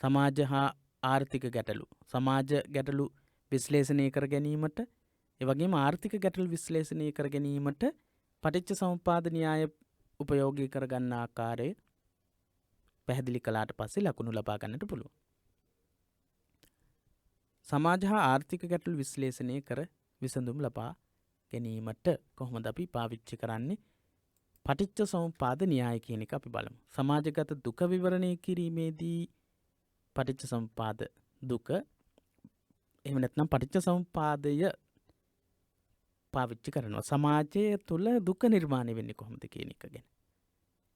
සමාජ හා ආර්ථික ගැටලු සමාජ ගැටලු විශ්ලේෂණය කර ගැනීමට එවැගේම ආර්ථික ගැටලු විශ්ලේෂණය කර ගැනීමට පටිච්ච සමුප්පාද න්‍යාය උපයෝගී කරගන්න ආකාරය පැහැදිලි කළාට පස්සේ ලකුණු ලබා ගන්නට පුළුවන්. සමාජ හා ආර්ථික ගැටලු විශ්ලේෂණය කර විසඳුම් ලබා ගැනීමට කොහොමද අපි පාවිච්චි කරන්නේ පටිච්ච සමුප්පාද න්‍යාය කියන එක අපි බලමු. සමාජගත දුක විවරණය කිරීමේදී පටිච්ච සමුප්පාද දුක එහෙම නැත්නම් පටිච්ච සමුප්පාදය පාවිච්චි කරනවා. සමාජය තුළ දුක නිර්මාණය වෙන්නේ කොහොමද කියන එක ගැන.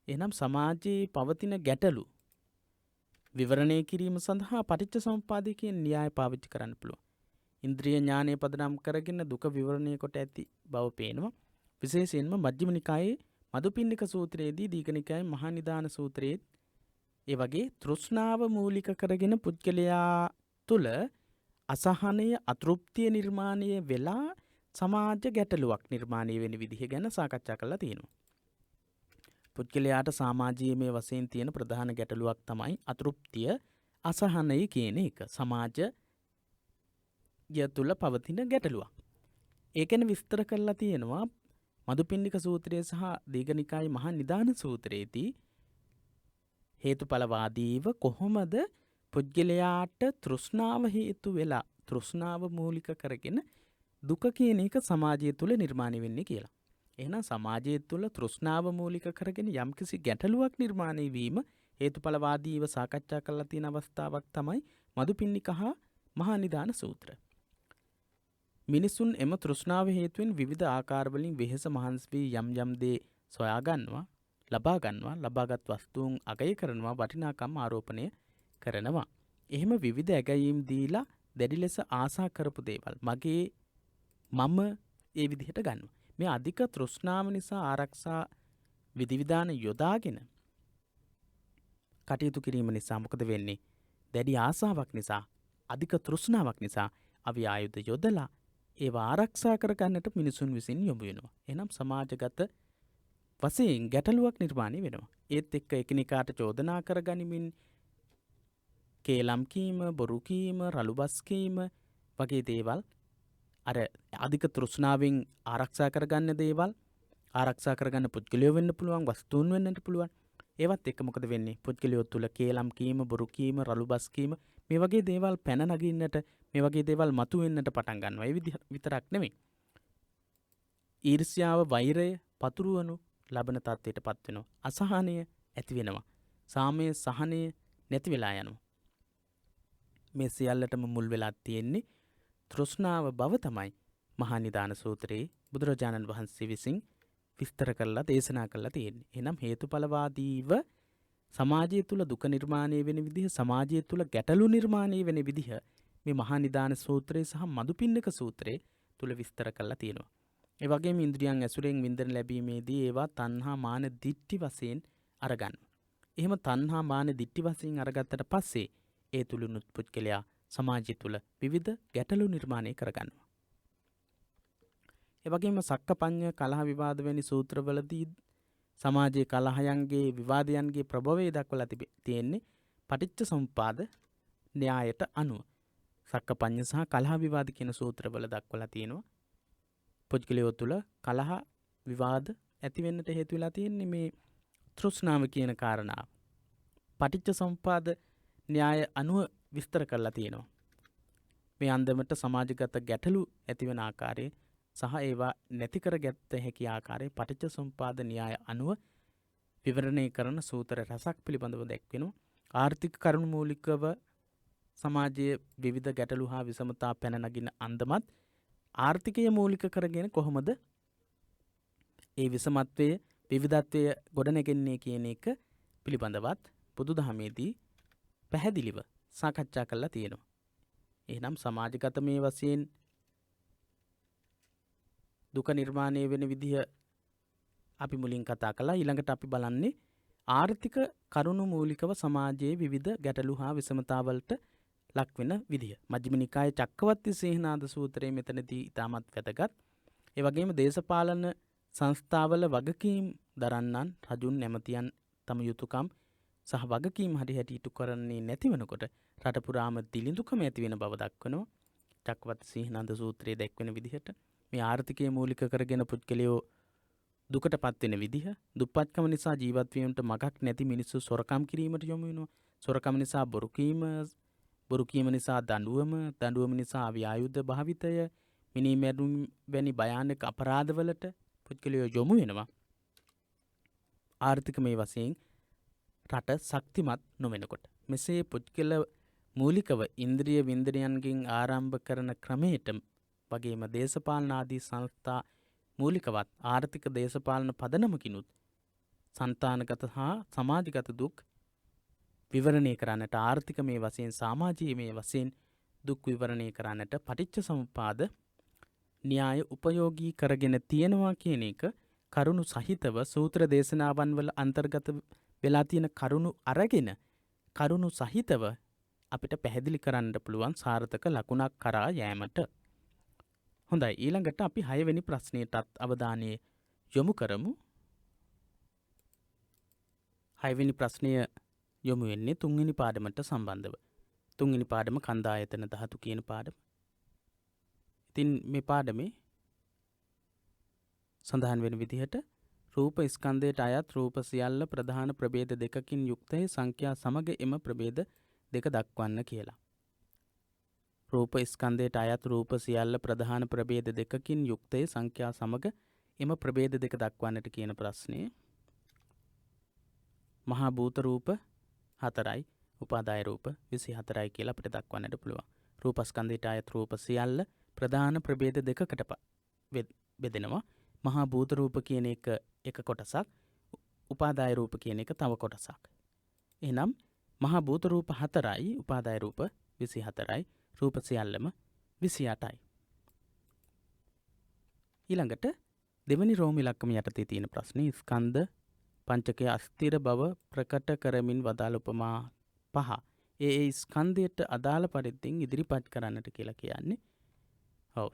එහෙනම් සමාජයේ පවතින ගැටලු විවරණය කිරීම සඳහා පටිච්ච සමුප්පාදය කියන න්‍යාය පාවිච්චි කරන්න පුළුවන්. ඉන්ද්‍රිය ඥානය පදනම් කරගෙන දුක විවරණය කොට ඇති බව පේනවා. විශේෂයෙන්ම මජ්ක්‍ධිම නිකායේ මදුපිණ්ඩික සූත්‍රයේදී දීඝ නිකායේ මහා නිදාන සූත්‍රයේ ඒ වගේ තෘෂ්ණාව මූලික කරගෙන පුද්ගලයා තුළ අසහනය අතෘප්තිය නිර්මාණය වෙලා සමාජ ගැටලුවක් නිර්මාණය වෙන විදිහ ගැන සාකච්ඡා කරලා තියෙනවා. පුද්ගලයාට සමාජීයමය වශයෙන් තියෙන ප්‍රධාන ගැටලුවක් තමයි අතෘප්තිය අසහනය කියන එක. සමාජය තුළ පවතින ගැටලුවක්. ඒ ගැන විස්තර කරලා තියෙනවා මදුපිණ්ඩික සූත්‍රය සහ දීඝ නිකායේ මහා නිදාන සූත්‍රයේදී හේතුඵලවාදීව කොහොමද පුද්ගලයාට තෘෂ්ණාව හේතු වෙලා තෘෂ්ණාව මූලික කරගෙන දුක කියන එක සමාජය තුළ නිර්මාණය වෙන්නේ කියලා. එහෙනම් සමාජය තුළ තෘෂ්ණාව මූලික කරගෙන යම්කිසි ගැටලුවක් නිර්මාණය වීම හේතුඵලවාදීව සාකච්ඡා කරලා තියෙන අවස්ථාවක් තමයි මදුපිණ්ඩික හා මහා නිදාන සූත්‍ර. මිනිසුන් එම තෘෂ්ණාව හේතුවෙන් විවිධ ආකාරවලින් වෙහෙස මහන්සි වී යම් දේ සොයා ගන්නවා, ලබා ගන්නවා, ලබාගත් වස්තුන් අගය කරනවා, වටිනාකම් ආරෝපණය කරනවා. එහෙම විවිධ ඇගයීම් දීලා දැඩි ලෙස ආසා කරපු දේවල් මගේ මම ඒ විදිහට ගන්නවා. මේ අධික තෘෂ්ණාව නිසා ආරක්ෂා විධිවිධාන යොදාගෙන කටයුතු කිරීම නිසා මොකද වෙන්නේ? දැඩි ආසාවක් නිසා, අධික තෘෂ්ණාවක් නිසා අපි ආයුධ යොදලා ඒවා ආරක්ෂා කරගන්නට මිනිසුන් විසින් යොමු වෙනවා. එහෙනම් සමාජගත වශයෙන් ගැටලුවක් නිර්මාණය වෙනවා. ඒත් එක්ක එකිනෙකාට චෝදනා කරගනිමින් කේලම් කීම, බොරු කීම, රළුබස් කීම වගේ දේවල් අර අධික තෘෂ්ණාවෙන් ආරක්ෂා කරගන්න දේවල් ආරක්ෂා කරගන්න පුද්ගලයෝ වෙන්න පුළුවන්, වස්තුන් වෙන්නට පුළුවන්. ඒවත් එක්ක මොකද වෙන්නේ? පුද්ගලයෝ තුළ කේලම් කීම, බොරු කීම, රළුබස් කීම මේ වගේ දේවල් පැන නගින්නට, මේ වගේ දේවල් මතුවෙන්නට පටන් ගන්නවා. ඒ විතරක් නෙමෙයි. ඊර්ෂ්‍යාව, වෛරය පතුරවනු ලබන තත්ත්වයටපත් වෙනවා. අසහනය ඇති වෙනවා. සාමය, සහනය නැති වෙලා යනවා. මේ සියල්ලටම මුල් වෙලා තියෙන්නේ තෘෂ්ණාව බව තමයි මහා නිදාන සූත්‍රයේ බුදුරජාණන් වහන්සේ විසින් විස්තර කරලා දේශනා කරලා තියෙන්නේ. එහෙනම් හේතුඵලවාදීව සමාජය තුළ දුක නිර්මාණය වෙන විදිහ, සමාජය තුළ ගැටලු නිර්මාණය වෙන විදිහ මේ මහා නිදාන සූත්‍රයේ සහ මදුපිණ්ඩික සූත්‍රයේ තුළ විස්තර කරලා තියෙනවා. ඒ වගේම ඉන්ද්‍රියන් ඇසුරෙන් වින්දන ලැබීමේදී ඒවා තණ්හා, මාන, දිට්ඨි වශයෙන් අරගන්නවා. එහෙම තණ්හා, මාන, දිට්ඨි වශයෙන් අරගත්තට පස්සේ ඒ තුළුනුත් පුද්ගලයා සමාජය තුළ විවිධ ගැටලු නිර්මාණය කරගන්නවා. ඒ වගේම සක්කපඤ්ඤ, කලහ විවාද වැනි සූත්‍රවලදී සමාජයේ කලහයන්ගේ, විවාදයන්ගේ ප්‍රභවය දක්වලා තියෙන්නේ පටිච්ච සමුප්පාද න්‍යායට අනුව. සක්කපඤ්ඤ සහ කලහ විවාද කියන සූත්‍රවල දක්වලා තියෙනවා පුද්ගලයෝ තුළ කලහ විවාද ඇති වෙන්නට හේතු වෙලා තියෙන්නේ මේ තෘෂ්ණාව කියන කාරණාව. පටිච්ච සමුප්පාද න්‍යාය අනුව විස්තර කරලා තියෙනවා. මේ අන්දමට සමාජගත ගැටලු ඇතිවන ආකාරය සහ ඒවා නැති කරගත හැකි ආකාරයේ පටිච්චසමුප්පාද න්‍යාය අනුව විවරණය කරන සූත්‍ර රසක් පිළිබඳව දැක්වෙනවා. ආර්ථික කරුණු මූලිකව සමාජයේ විවිධ ගැටලු හා විසමතා පැන නගින අන්දමත් ආර්ථිකය මූලික කරගෙන කොහොමද ඒ විසමත්වයේ විවිධත්වය ගොඩනැගෙන්නේ කියන එක පිළිබඳවත් බුදුදහමේදී පැහැදිලිව සාකච්ඡා කරලා තියෙනවා. එහෙනම් සමාජගත මේ වශයෙන් දුක නිර්මාණය වෙන විදිහ අපි මුලින් කතා කළා. ඊළඟට අපි බලන්නේ ආර්ථික කරුණු මූලිකව සමාජයේ විවිධ ගැටලු හා විසමතාවලට ලක්වෙන විදිහ. මජ්ක්‍ධිම නිකායේ චක්කවර්ති සීහනාද සූත්‍රයේ මෙතනදී ඉතාමත් වැදගත්. ඒ වගේම දේශපාලන සංස්ථාවල වගකීම් දරන්නන් රජුන් නැමතියන් තම යුතුයකම් සහ වගකීම් හරියට ඉටු කරන්නේ නැති වෙනකොට රට පුරාම දිලිඳුකම ඇති වෙන බව දක්වනවා. චක්කවර්ති සීහනාද සූත්‍රයේ දැක්වෙන විදිහට මේ ආර්ථිකය මූලික කරගෙන පුද්ගලයෝ දුකටපත් වෙන විදිහ, දුප්පත්කම නිසා ජීවත් වීමට මගක් නැති මිනිස්සු සොරකම් කිරීමට යොමු වෙනවා. සොරකම නිසා බොරු කීම නිසා දඬුවම නිසා අව්‍යායුධ භාවිතය, මිනිමැරුම් වැනි භයානක අපරාධවලට පුද්ගලයෝ යොමු වෙනවා. ආර්ථික මේ වශයෙන් රට ශක්තිමත් නොවෙනකොට මෙසේ පුද්ගල මූලිකව ඉන්ද්‍රිය වින්ද්‍රයන්ගෙන් ආරම්භ කරන ක්‍රමයට වගේම දේශපාලන ආදී සංස්ථා මූලිකවත් ආර්ථික දේශපාලන පදනමකිනුත් సంతానගත හා සමාජගත දුක් විවරණය කරන්නට ආර්ථික මේ වශයෙන් සමාජීය මේ වශයෙන් දුක් විවරණය කරන්නට පටිච්චසමුප්පාද න්‍යාය උපයෝගී කරගෙන තියෙනවා කියන එක කරුණු සහිතව සූත්‍ර දේශනාවන් වල අන්තර්ගත වෙලා තියෙන කරුණු අරගෙන කරුණු සහිතව අපිට පැහැදිලි කරන්න පුළුවන් සාර්ථක ලකුණක් කරා යෑමට. හොඳයි, ඊළඟට අපි 6 වෙනි ප්‍රශ්නයටත් අවධානය යොමු කරමු. 6 වෙනි ප්‍රශ්නය යොමු වෙන්නේ 3 වෙනි පාඩමට සම්බන්ධව. 3 වෙනි පාඩම කන්දායතන ධාතු කියන පාඩම. ඉතින් මේ පාඩමේ සඳහන් වෙන විදිහට රූප ස්කන්ධයට අයත් රූප සියල්ල ප්‍රධාන ප්‍රභේද දෙකකින් යුක්තයි සංඛ්‍යා සමග එම ප්‍රභේද දෙක දක්වන්න කියලා. රූප ස්කන්ධයට අයත් රූප සියල්ල ප්‍රධාන ප්‍රභේද දෙකකින් යුක්තයි සංඛ්‍යා සමග එම ප්‍රභේද දෙක දක්වන්නට කියන ප්‍රශ්නේ. මහා භූත රූප 4යි උපාදාය රූප 24යි කියලා අපිට දක්වන්නට පුළුවන්. රූපස්කන්ධයට අයත් රූප සියල්ල ප්‍රධාන ප්‍රභේද දෙකකට බෙදෙනවා. මහා භූත රූප කියන එක කොටසක්, උපාදාය රූප කියන එක තව කොටසක්. එහෙනම් මහා භූත රූප 4යි උපාදාය රූප 24යි රූප සියල්ලම 28යි. ඊළඟට දෙවනි රෝම ඉලක්කම යටතේ තියෙන ප්‍රශ්නේ ස්කන්ධ පංචකයේ අස්තිර බව ප්‍රකට කරමින් වදාළ උපමා 5 ඒ ස්කන්ධයට අදාළ පරිද්දෙන් ඉදිරිපත් කරන්නට කියලා කියන්නේ. ඔව්.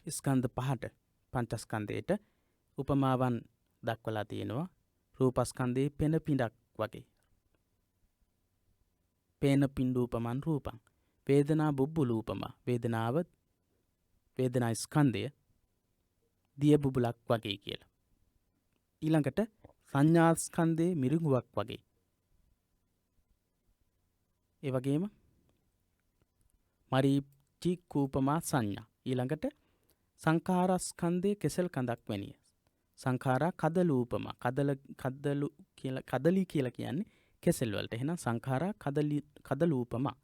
ස්කන්ධ 5ට පංචස්කන්ධයට උපමාවන් දක්වලා තියෙනවා. රූපස්කන්ධයේ පෙන පිඬක් වගේ. පේන පිඬූපමන් රූපං. වේදනා බුබ්බුලූපමා. වේදනා ස්කන්ධය දිය බුබුලක් වගේ කියලා. ඊළඟට සංඥා ස්කන්ධයේ මිරිඟුවක් වගේ. ඒ වගේම මරීචි කූපමා සංඥා. ඊළඟට සංඛාරස්කන්ධයේ කෙසෙල් කඳක් වැනිය. සංඛාරා කදලූපමා. කදලි කියලා කියන්නේ කෙසෙල් වලට. එහෙනම් සංඛාරා කදලූපමා.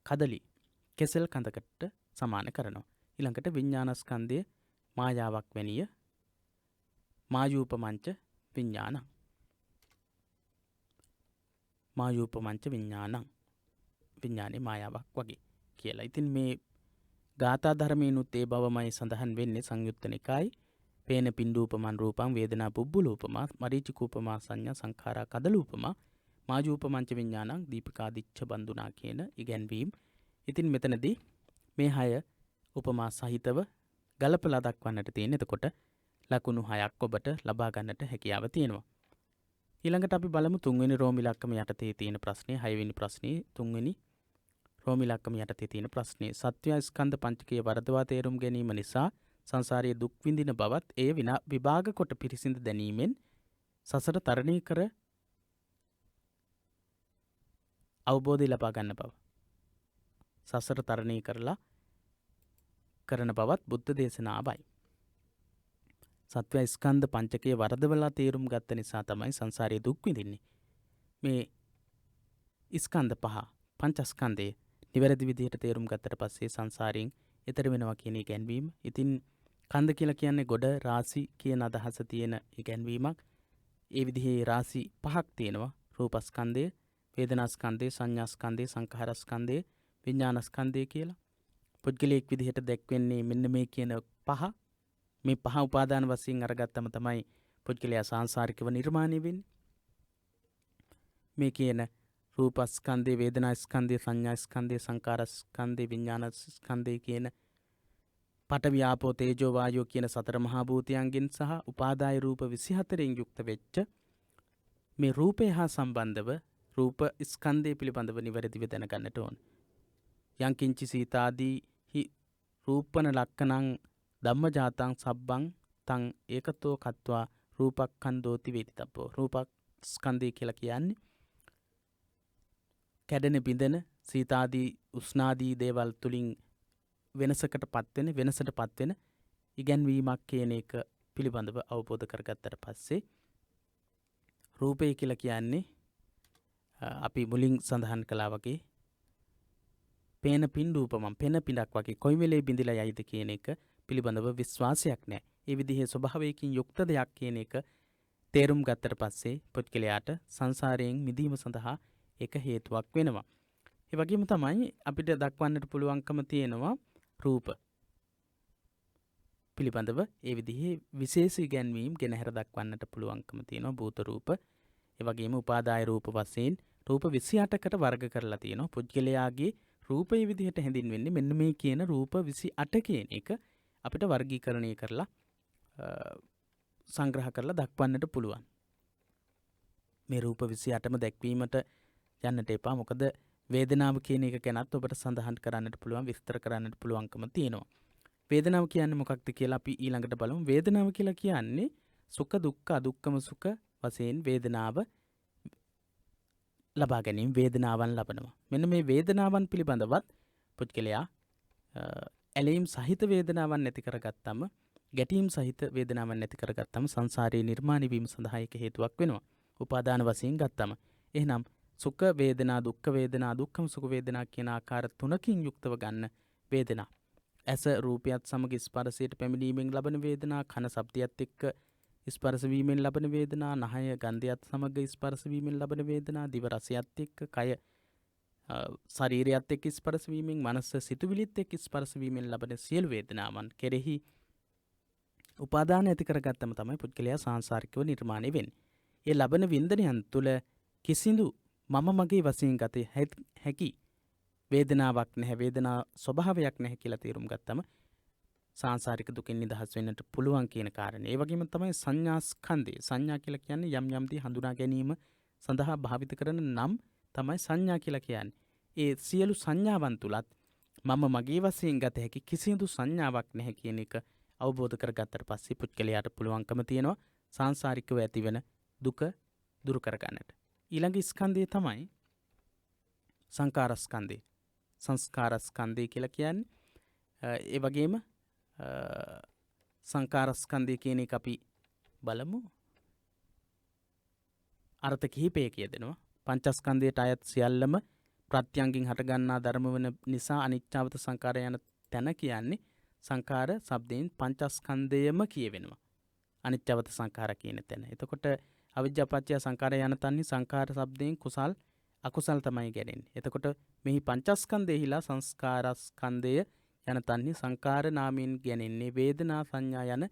කදලි කෙසෙල් කඳකට සමාන කරනවා. ඊළඟට විඥානස්කන්ධයේ මායාවක් වැනිය. මායූපමංච විඥානං. මායූපමංච විඥානං. විඥානේ මායාවක් වගේ කියලා. ඉතින් මේ ගාථා ධර්මයනුත් ඒ බවමයි සඳහන් වෙන්නේ සංයුත්ත නිකායේ. පේන පිඬූපමන් රූපං වේදනා බුබ්බුලූපමා මරීචිකූපමා සංඥා සංඛාරා කදලූපමා මායූපමංච විඥානං දීපිකාදිච්ඡ බන්දුනා කියන ඉගැන්වීම්. ඉතින් මෙතනදී මේ 6 උපමා සහිතව ගලපලා දක්වන්නට තියෙන. එතකොට ලකුණු 6ක් ඔබට ලබා ගන්නට හැකියාව තියෙනවා. ඊළඟට අපි බලමු 3 වෙනි රෝම ඉලක්කම යටතේ තියෙන ප්‍රශ්නේ. 6 වෙනි ප්‍රශ්නේ 3 වෙනි රෝම ඉලක්කම යටතේ තියෙන ප්‍රශ්නේ. සත්‍ය ස්කන්ධ පංචකයේ වරදවා තේරුම් ගැනීම නිසා සංසාරයේ දුක් විඳින බවත් එය විභාග කොට පිරිසිඳ දැනීමෙන් සසර තරණය කර අවබෝධය ලබා ගන්න බව. සසර තරණය කරලා කරන බවත් බුද්ධ දේශනාවයි. සත්වයා ස්කන්ධ පංචකයේ වරදවලා තේරුම් ගත්ත නිසා තමයි සංසාරයේ දුක් විඳින්නේ. මේ ස්කන්ධ පහ පංචස්කන්ධය නිවැරදි විදිහට තේරුම් ගත්තට පස්සේ සංසාරයෙන් එතර වෙනවා කියන ඉගැන්වීම. ඉතින් කන්ද කියලා කියන්නේ ගොඩ රාසි කියන අදහස තියෙන ඉගැන්වීමක්. ඒ විදිහේ රාසි පහක් තියෙනවා. රූපස්කන්ධය, වේදනාස්කන්ධය, සංඥාස්කන්ධය, සංඛාරස්කන්ධය, විඥානස්කන්ධය කියලා. පුද්ගලයෙක් විදිහට දැක්වෙන්නේ මෙන්න මේ කියන පහ. මේ පහ උපාදාන වශයෙන් අරගත්තම තමයි පුද්ගලයා සංසාරිකව නිර්මාණය වෙන්නේ. මේ කියන රූපස්කන්ධය, වේදනාස්කන්ධය, සංඥාස්කන්ධය, සංඛාරස්කන්ධය, විඥානස්කන්ධය කියන පඨවි ආපෝ තේජෝ වායෝ කියන සතර මහා භූතයන්ගෙන් සහ උපාදාය රූප 24න් යුක්ත වෙච්ච මේ රූපය හා සම්බන්ධව රූප ස්කන්ධය පිළිබඳව නිවැරදිව දැනගන්නට ඕන. යංකින්චි සීතාදී හි රූපන ලක්කනං ධම්මජාතං සබ්බං තං ඒකතෝ කତ୍වා රූපක්ඛන්தோති වේදිතබ්බෝ. රූපස්කන්ධය කියලා කියන්නේ කැඩෙන බිඳෙන සීතාදී උස්නාදී දේවල් තුලින් වෙනසට පත්වෙන ඉගැන්වීමක් කියන එක පිළිබඳව අවබෝධ කරගත්තට පස්සේ රූපය කියලා කියන්නේ අපි මුලින් සඳහන් කළා වගේ පේන පින්ඩූපමම් පෙන පිඬක් වගේ කොයි වෙලේ බිඳිලා යයිද කියන එක පිළිබඳව විශ්වාසයක් නැහැ. ඒ විදිහේ ස්වභාවයකින් යුක්ත දෙයක් කියන එක තේරුම් ගත්තට පස්සේ පුද්ගලයාට සංසාරයෙන් මිදීම සඳහා එක හේතුවක් වෙනවා. ඒ වගේම තමයි අපිට දක්වන්නට පුළුවන්කම තියෙනවා රූප පිළිබඳව ඒ විදිහේ විශේෂ ඉගැන්වීම් ගෙනහැර දක්වන්නට පුළුවන්කම තියෙනවා භූත රූප. ඒ වගේම උපාදාය රූප වශයෙන් රූප 28කට වර්ග කරලා තියෙනවා. පුද්ගලයාගේ රූපයේ විදිහට හැඳින්වෙන්නේ මෙන්න මේ කියන රූප 28 කියන එක අපිට වර්ගීකරණය කරලා සංග්‍රහ කරලා දක්වන්නට පුළුවන්. මේ රූප 28ම දැක්වීමට යන්නට එපා. මොකද වේදනාව කියන එක ගැනත් ඔබට සඳහන් කරන්නට පුළුවන්, විස්තර කරන්නට පුළුවන්කම තියෙනවා. වේදනාව කියන්නේ මොකක්ද කියලා අපි ඊළඟට බලමු. වේදනාව කියලා කියන්නේ සුඛ දුක්ඛ අදුක්ඛම සුඛ වශයෙන් වේදනාව ලබා ගැනීම, වේදනාවන් ලබනවා. මෙන්න මේ වේදනාවන් පිළිබඳවත් පුද්ගලයා ඇලීම් සහිත වේදනාවන් නැති කරගත්තම, ගැටීම් සහිත වේදනාවන් නැති කරගත්තම සංසාරයේ නිර්මාණය වීම සඳහා එක හේතුවක් වෙනවා. උපාදාන වශයෙන් ගත්තම. එහෙනම් සුඛ වේදනා, දුක්ඛ වේදනා, දුක්ඛම සුඛ වේදනා කියන ආකාර තුනකින් යුක්තව ගන්න වේදනා. ඇස රූපයත් සමග ස්පර්ශයට පැමිණීමෙන් ලබන වේදනා, කන ශබ්දයත් එක්ක ස්පර්ශ වීමෙන් ලබන වේදනා, නහය ගන්ධයත් සමග ස්පර්ශ වීමෙන් ලබන වේදනා, දිව රසයත් එක්ක, කය ශරීරයත් එක්ක ස්පර්ශ වීමෙන්, මනස සිතුවිලිත් එක්ක ස්පර්ශ වීමෙන් ලබන සියලු වේදනාවන් කෙරෙහි උපාදාන ඇති කරගත්තම තමයි පුද්ගලයා සංසාරිකව නිර්මාණය වෙන්නේ. ඒ ලබන වින්දනයන් තුළ කිසිදු මම මගේ වශයෙන් ගත හැකි වේදනාවක් නැහැ, වේදනා ස්වභාවයක් නැහැ කියලා තේරුම් ගත්තම සංසාරික දුකින් නිදහස් වෙන්නට පුළුවන් කියන කාරණේ. ඒ වගේම තමයි සංඥාස්කන්ධය. සංඥා කියලා කියන්නේ යම් යම් දේ හඳුනා ගැනීම සඳහා භාවිත කරන නම් තමයි සංඥා කියලා කියන්නේ. ඒ සියලු සංඥාවන් තුලත් මම මගේ වශයෙන් ගත හැකි කිසිදු සංඥාවක් නැහැ කියන එක අවබෝධ කරගත්තට පස්සේ පුද්ගලයාට පුළුවන්කම තියෙනවා සංසාරිකව ඇතිවෙන දුක දුරු කරගන්නට. ඊළඟ ස්කන්ධය තමයි සංකාරස්කන්ධය. සංස්කාරස්කන්ධය කියලා කියන්නේ ඒ වගේම සංකාරස්කන්ධය කියන එක අපි බලමු. අර්ථ කිහිපයක යෙදෙනවා. පංචස්කන්ධයට අයත් සියල්ලම ප්‍රත්‍යංගින් හටගන්නා ධර්ම වන නිසා අනිච්චවත සංකාර යන තැන කියන්නේ සංකාර શબ્දයෙන් පංචස්කන්ධයම කියවෙනවා. අනිච්චවත සංකාර කියන තැන. එතකොට අවිජ්ජා පත්‍ය සංකාර යන තන්නේ සංකාර શબ્දයෙන් කුසල් අකුසල් තමයි ගැනෙන්නේ. එතකොට මෙහි පංචස්කන්ධයහිලා සංස්කාරස්කන්ධය යන තන්නේ සංකාර නාමයෙන් ගැනෙන්නේ වේදනා සංඥා යන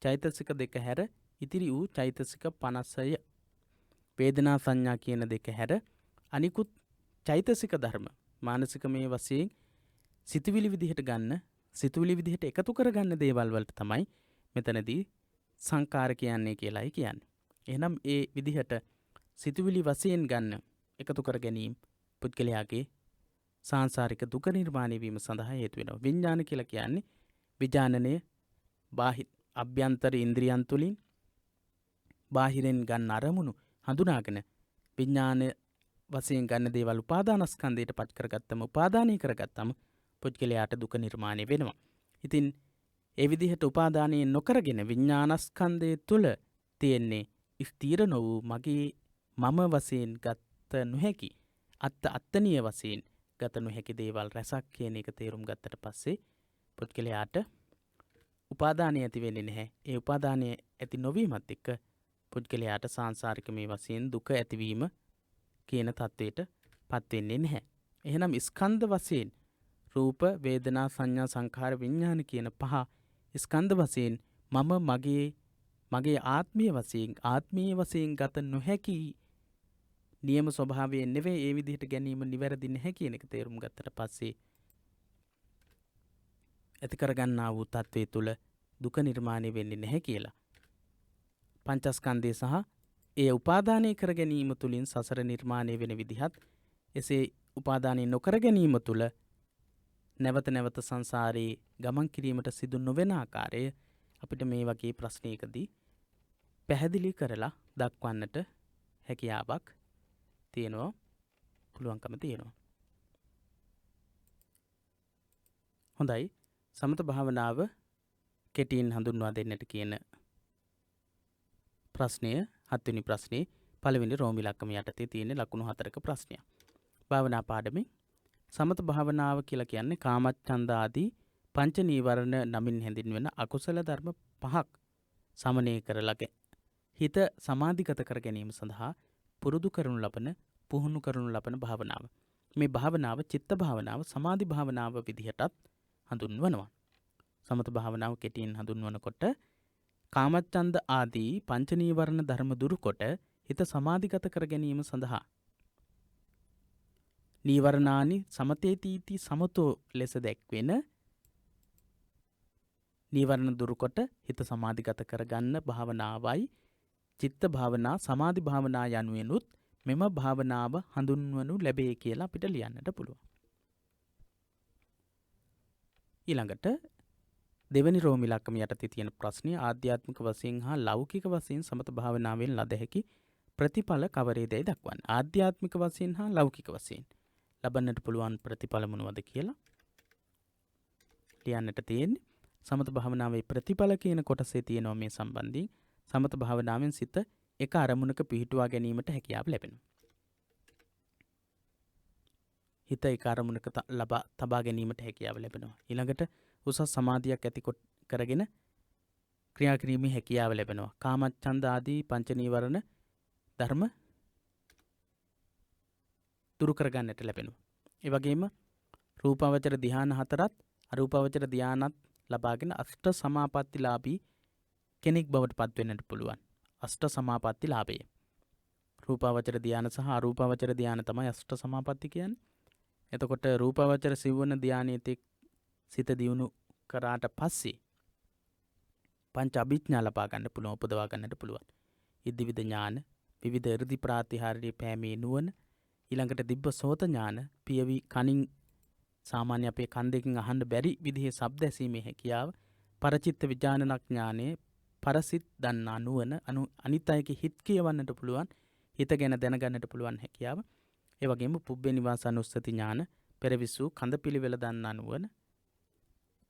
චෛතසික දෙක හැර ඉතිරි වූ චෛතසික 50ය. වේදනා සංඥා කියන දෙක හැර අනිකුත් චෛතසික ධර්ම මානසික මේ වශයෙන් සිතුවිලි විදිහට ගන්න, සිතුවිලි විදිහට එකතු කරගන්න දේවල් වලට තමයි මෙතනදී සංකාර කියන්නේ කියලායි කියන්නේ. එහෙනම් ඒ විදිහට සිතුවිලි වශයෙන් ගන්න එකතු කර ගැනීම පුද්ගලයාගේ සංසාරික දුක නිර්මාණය වීම සඳහා හේතු වෙනවා. විඥාන කියලා කියන්නේ විඥානනය බාහිර අභ්‍යන්තර ඉන්ද්‍රියන් තුලින් බාහිරෙන් ගන්න අරමුණු හඳුනාගෙන විඥාන වශයෙන් ගන්න දේවල් උපාදානස්කන්ධයට පත් කරගත්තම උපාදානය කරගත්තම පුද්ගලයාට දුක නිර්මාණය වෙනවා. ඉතින් ඒ විදිහට උපාදානය නොකරගෙන විඥානස්කන්ධය තුළ තියෙන්නේ ස්ථීර නො වූ මගේ මම වශයෙන් ගත නොහැකි අත්තනීය වශයෙන් ගත නොහැකි දේවල් රැසක් කියන එක තේරුම් ගත්තට පස්සේ පුද්ගලයාට උපාදානය ඇති වෙන්නේ නැහැ. ඒ උපාදානය ඇති නොවීමත් එක්ක පුද්ගලයාට සාංසාරික මේ වශයෙන් දුක ඇතිවීම කියන තත්වයට පත් වෙන්නේ නැහැ. එහෙනම් ස්කන්ධ වශයෙන් රූප, වේදනා, සංඥා, සංඛාර, විඥාන කියන පහ ස්කන්ධ වශයෙන් මගේ ආත්මීය වශයෙන් ගත නොහැකි නියම ස්වභාවයෙන් නෙවෙයි ඒ විදිහට ගැනීම නිවැරදි නැහැ කියන එක තේරුම් ගත්තට පස්සේ ඇති කරගන්නා වූ තත්වයේ තුල දුක නිර්මාණය වෙන්නේ නැහැ කියලා. පංචස්කන්ධය සහ ඒ උපාදානය කර ගැනීම තුලින් සසර නිර්මාණය වෙන විදිහත් එසේ උපාදානය නොකර ගැනීම තුල නැවත නැවත සංසාරේ ගමන් කිරීමට සිදු නොවන ආකාරය අපිට මේ වගේ ප්‍රශ්නයකදී පැහැදිලි කරලා දක්වන්නට හැකියාවක් තියෙනවා, පුළුවන්කම තියෙනවා. හොඳයි, සමත භාවනාව කෙටියෙන් හඳුන්වා දෙන්නට කියන ප්‍රශ්නය 7 වෙනි ප්‍රශ්නේ පළවෙනි රෝම ඉලක්කම යටතේ තියෙන ලකුණු 4ක ප්‍රශ්නයක්. භාවනා පාඩමේ සමත භාවනාව කියලා කියන්නේ කාමච්ඡන්ද ආදී පංච නීවරණ නමින් හැඳින්වෙන අකුසල ධර්ම 5ක් සමනය කරලා හිත සමාධිගත කර ගැනීම සඳහා පුරුදු කරනු ලබන පුහුණු කරනු ලබන භාවනාව. මේ භාවනාව චිත්ත භාවනාව, සමාධි භාවනාව විදිහටත් හඳුන්වනවා. සමත භාවනාව කෙටියෙන් හඳුන්වනකොට කාමච්ඡන්ද ආදී පංච නීවරණ ධර්ම දුරු කොට හිත සමාධිගත කර ගැනීම සඳහා නීවරණානි සමතේතීති සමතෝ ලෙස දැක්වෙන නීවරණ දුරු කොට හිත සමාධිගත කරගන්න භාවනාවයි චිත්ත භාවනා, සමාධි භාවනා යනුවෙනුත් මෙම භාවනාව හඳුන්වනු ලැබේ කියලා අපිට ලියන්නට පුළුවන්. ඊළඟට දෙවැනි රෝම ඉලක්කම යටතේ තියෙන ප්‍රශ්නය ආධ්‍යාත්මික වශයෙන් හා ලෞකික වශයෙන් සමත භාවනාවෙන් ලද හැකි ප්‍රතිඵල කවරේදයි දක්වන්න. ආධ්‍යාත්මික වශයෙන් හා ලෞකික වශයෙන් ලබන්නට පුළුවන් ප්‍රතිඵල මොනවද කියලා ලියන්නට තියෙන්නේ. සමත භාවනාවේ ප්‍රතිඵල කියන කොටසේ තියෙනවා මේ සම්බන්ධයෙන්. සමත භාවනාවෙන් සිත එක අරමුණක පිහිටුවා ගැනීමට හැකියාව ලැබෙනවා. හිත එක අරමුණක තබා ගැනීමට හැකියාව ලැබෙනවා. ඊළඟට උසස් සමාධියක් ඇති කරගෙන ක්‍රියා කිරීමේ හැකියාව ලැබෙනවා. කාමච්ඡන්ද ආදී පංච නීවරණ ධර්ම දුරු කරගන්නට ලැබෙනවා. ඒ වගේම රූපාවචර ධ්‍යාන 4ත් අරූපාවචර ධ්‍යානත් ලබාගෙන අෂ්ට සමාපත්තිලාභී කෙනෙක් බවට පත් වෙන්නට පුළුවන්. අෂ්ට සමාපatti ලාභය. රූපාවචර ධ්‍යාන සහ අරූපාවචර ධ්‍යාන තමයි අෂ්ට සමාපatti කියන්නේ. එතකොට රූපාවචර සිව්වන ධ්‍යානයේ සිත දියුණු කරාට පස්සේ පංච අභිඥා ලබා ගන්න පුළුවන්, උපදවා ගන්නට පුළුවන්. ඉදිවිද ඥාන, විවිධ 이르දි ප්‍රාතිහාර්ය පෑමේ නුවණ, ඊළඟට දිබ්බ සෝත ඥාන, පියවි කනින් සාමාන්‍ය අපේ කන් දෙකෙන් අහන්න බැරි විදිහේ ශබ්ද ඇසීමේ හැකියාව, පරචිත්ත විඥානන ඥානයේ පරසිත දන්නා නුවණ, අනිත් අයගේ හිත් කියවන්නට පුළුවන්, හිත ගැන දැනගන්නට පුළුවන් හැකියාව. ඒ වගේම පුබ්බේ නිවාසානුස්සති ඥාන, පෙරවිසු කඳ පිළිවෙල දන්නා නුවණ,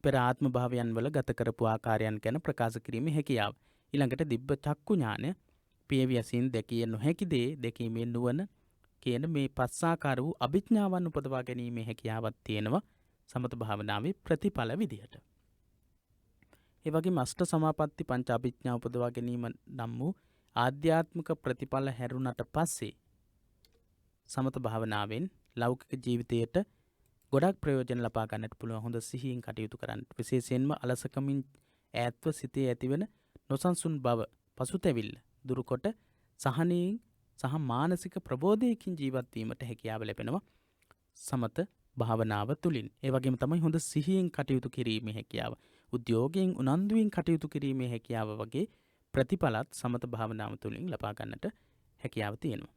පෙර ආත්ම භාවයන් වල ගත කරපු ආකාරයන් ගැන ප්‍රකාශ කිරීමේ හැකියාව. ඊළඟට දිබ්බ චක්කු ඥාන, පියවි ඇසින් දැකිය නොහැකි දේ දැකීමේ නුවණ කියන මේ පස්සාකාර වූ අභිඥාවන් උපදවා ගැනීමේ හැකියාවක් තියෙනවා සමත භාවනාවේ ප්‍රතිඵල විදිහට. ඒ වගේම අෂ්ට සමාපatti පංච අභිඥා උපදවා ගැනීම නම් වූ ආධ්‍යාත්මික ප්‍රතිඵල හැරුණට පස්සේ සමත භාවනාවෙන් ලෞකික ජීවිතයට ගොඩක් ප්‍රයෝජන ලබා ගන්නට පුළුවන්. හොඳ සිහියෙන් කටයුතු කරන්න. විශේෂයෙන්ම අලසකමින් ඈත්ව සිතේ ඇතිවන නොසන්සුන් බව, පසුතැවිල්ල දුරුකොට සහනයෙන් සහ මානසික ප්‍රබෝධයකින් ජීවත් වීමට හැකියාව ලැබෙනවා සමත භාවනාව තුළින්. ඒ වගේම තමයි හොඳ සිහියෙන් කටයුතු කිරීමේ හැකියාව, උද්‍යෝගයෙන් උනන්දුවෙන් කටයුතු කිරීමේ හැකියාව වගේ ප්‍රතිඵලත් සමත භාවනාව තුළින් ලබා ගන්නට හැකියාව තියෙනවා.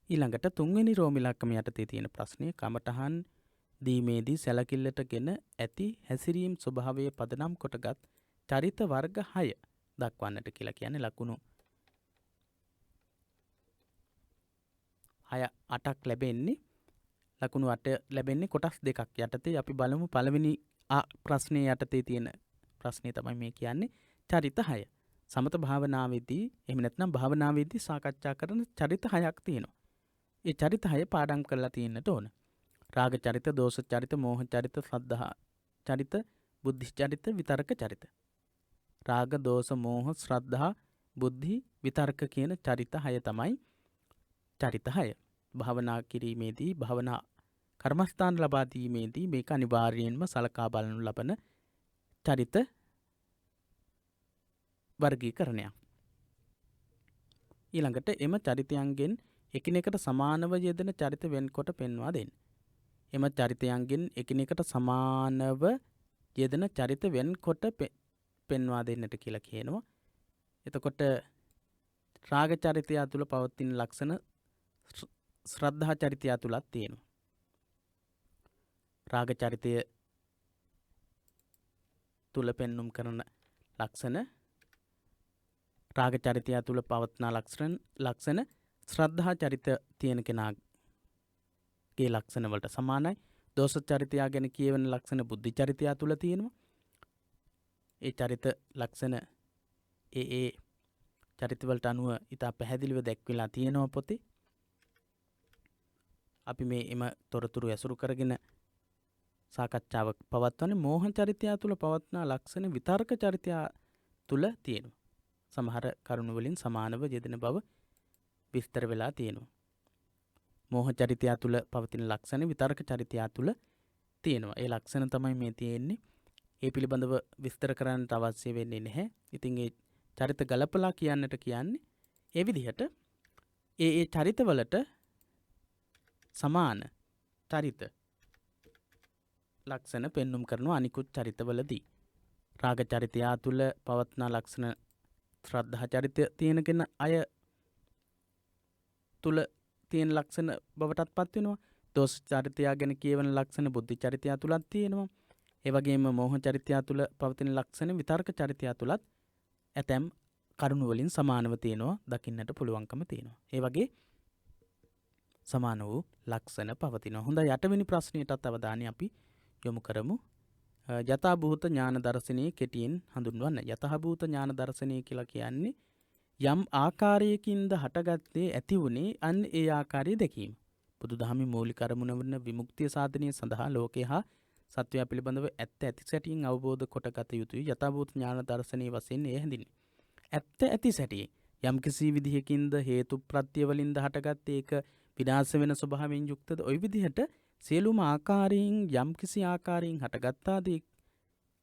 ඊළඟට තුන්වෙනි රෝම ඉලක්කම යටතේ තියෙන ප්‍රශ්නය කමඨහන් දීමේදී සැලකිල්ලටගෙන ඇති හැසිරීම් ස්වභාවය පදනම් කොටගත් චරිත වර්ග 6 දක්වන්නට කියලා කියන්නේ ලකුණු 6 8ක් ලැබෙන්නේ ලකුණු 8 ලැබෙන්නේ කොටස් දෙකක් යටතේ. අපි බලමු පළවෙනි ප්‍රශ්නයේ යටතේ තියෙන ප්‍රශ්නේ තමයි මේ කියන්නේ චරිත 6. සමත භාවනාවේදී එහෙම නැත්නම් භාවනාවේදී සාකච්ඡා කරන චරිත 6ක් තියෙනවා. ඒ චරිත 6 පාඩම් කරලා තියෙන්නට ඕන. රාග චරිත, දෝෂ චරිත, මෝහ චරිත, ශ්‍රද්ධා චරිත, බුද්ධි චරිත, විතර්ක චරිත. රාග, දෝෂ, මෝහ, ශ්‍රද්ධා, බුද්ධි, විතර්ක කියන චරිත 6 තමයි චරිත 6. භාවනා කිරීමේදී භාවනා කර්මස්ථාන ලබා දීමේදී මේක අනිවාර්යයෙන්ම සලකා බලනු ලබන චරිත වර්ගීකරණයක්. ඊළඟට එම චරිතයන්ගෙන් එකිනෙකට සමානව යෙදෙන චරිත වෙන්කොට පෙන්වා දෙන්න. එම චරිතයන්ගෙන් එකිනෙකට සමානව යෙදෙන චරිත වෙන්කොට පෙන්වා දෙන්නට කියලා කියනවා. එතකොට රාග චරිතය තුළ පවතින ලක්ෂණ ශ්‍රද්ධා චරිතය තුළත් තියෙනවා. රාග චරිතය තුළ පෙන්නුම් කරන ලක්ෂණ රාග චරිතය තුළ පවත්නා ලක්ෂණ ශ්‍රද්ධා චරිත තියෙන කෙනාගේ ලක්ෂණ වලට සමානයි. දෝෂ චරිතය ගැන කියවන ලක්ෂණ බුද්ධි චරිතය තුළ තියෙනවා. ඒ චරිත ලක්ෂණ ඒ චරිතවලට අනුව ඉතා පැහැදිලිව දැක්විලා තියෙනවා පොතේ. අපි මේ එම තොරතුරු ඇසුරු කරගෙන සාකච්ඡාවක් පවත්වන්නේ මෝහ චරිතය තුළ පවත්නා ලක්ෂණ විතර්ක චරිතය තුළ තියෙනවා. සමහර කරුණු වලින් සමානව යෙදෙන බව විස්තර වෙලා තියෙනවා. මෝහ චරිතය තුළ පවතින ලක්ෂණ විතර්ක චරිතය තුළ තියෙනවා. ඒ ලක්ෂණ තමයි මේ තියෙන්නේ. ඒ පිළිබඳව විස්තර කරන්නට අවශ්‍ය වෙන්නේ නැහැ. ඉතින් ඒ චරිත ගලපලා කියන්නට කියන්නේ ඒ විදිහට ඒ චරිතවලට සමාන චරිත ලක්ෂණ පෙන්눔 කරනවා අනිකුත් චරිතවලදී. රාග චරිතය තුළ පවත්නා ලක්ෂණ ශ්‍රද්ධා චරිතය තියෙන කෙන අය තුළ තියෙන ලක්ෂණ බවටත් පත් වෙනවා. දෝෂ චරිතය ගැන කියවන ලක්ෂණ බුද්ධි චරිතය තුලත් තියෙනවා. ඒ වගේම මෝහ චරිතය තුළ පවතින ලක්ෂණ විතර්ක චරිතය තුලත් ඇතැම් කරුණු වලින් සමානව තියෙනවා, දකින්නට පුළුවන්කම තියෙනවා. ඒ වගේ සමාන වූ ලක්ෂණ පවතිනවා. හොඳයි, 8 වෙනි ප්‍රශ්නයටත් අවධානය අපි යොමු කරමු. යථාභූත ඥාන දර්ශනයේ කෙටියෙන් හඳුන්වන්න. යථාභූත ඥාන දර්ශනය කියලා කියන්නේ යම් ආකාරයකින්ද හටගත්තේ ඇති වුණේ අන්න ඒ ආකාරය දැකීම. බුදුදහමේ මූලික අරමුණ වන විමුක්තිය සාධනය සඳහා ලෝකේ හා සත්වයා පිළිබඳව ඇත්ත ඇති සැටියෙන් අවබෝධ කොටගත යුතුයි. යථාභූත ඥාන දර්ශනයේ වශයෙන් එය හැඳින්වේ. ඇත්ත ඇති සැටියේ යම් කිසි විදිහකින්ද හේතු ප්‍රත්‍ය වලින්ද හටගත්තේ ඒක විනාශ වෙන ස්වභාවයෙන් යුක්තද ওই විදිහට සියලුම ආකාරයෙන් යම් කිසි ආකාරයෙන් හටගත්තාද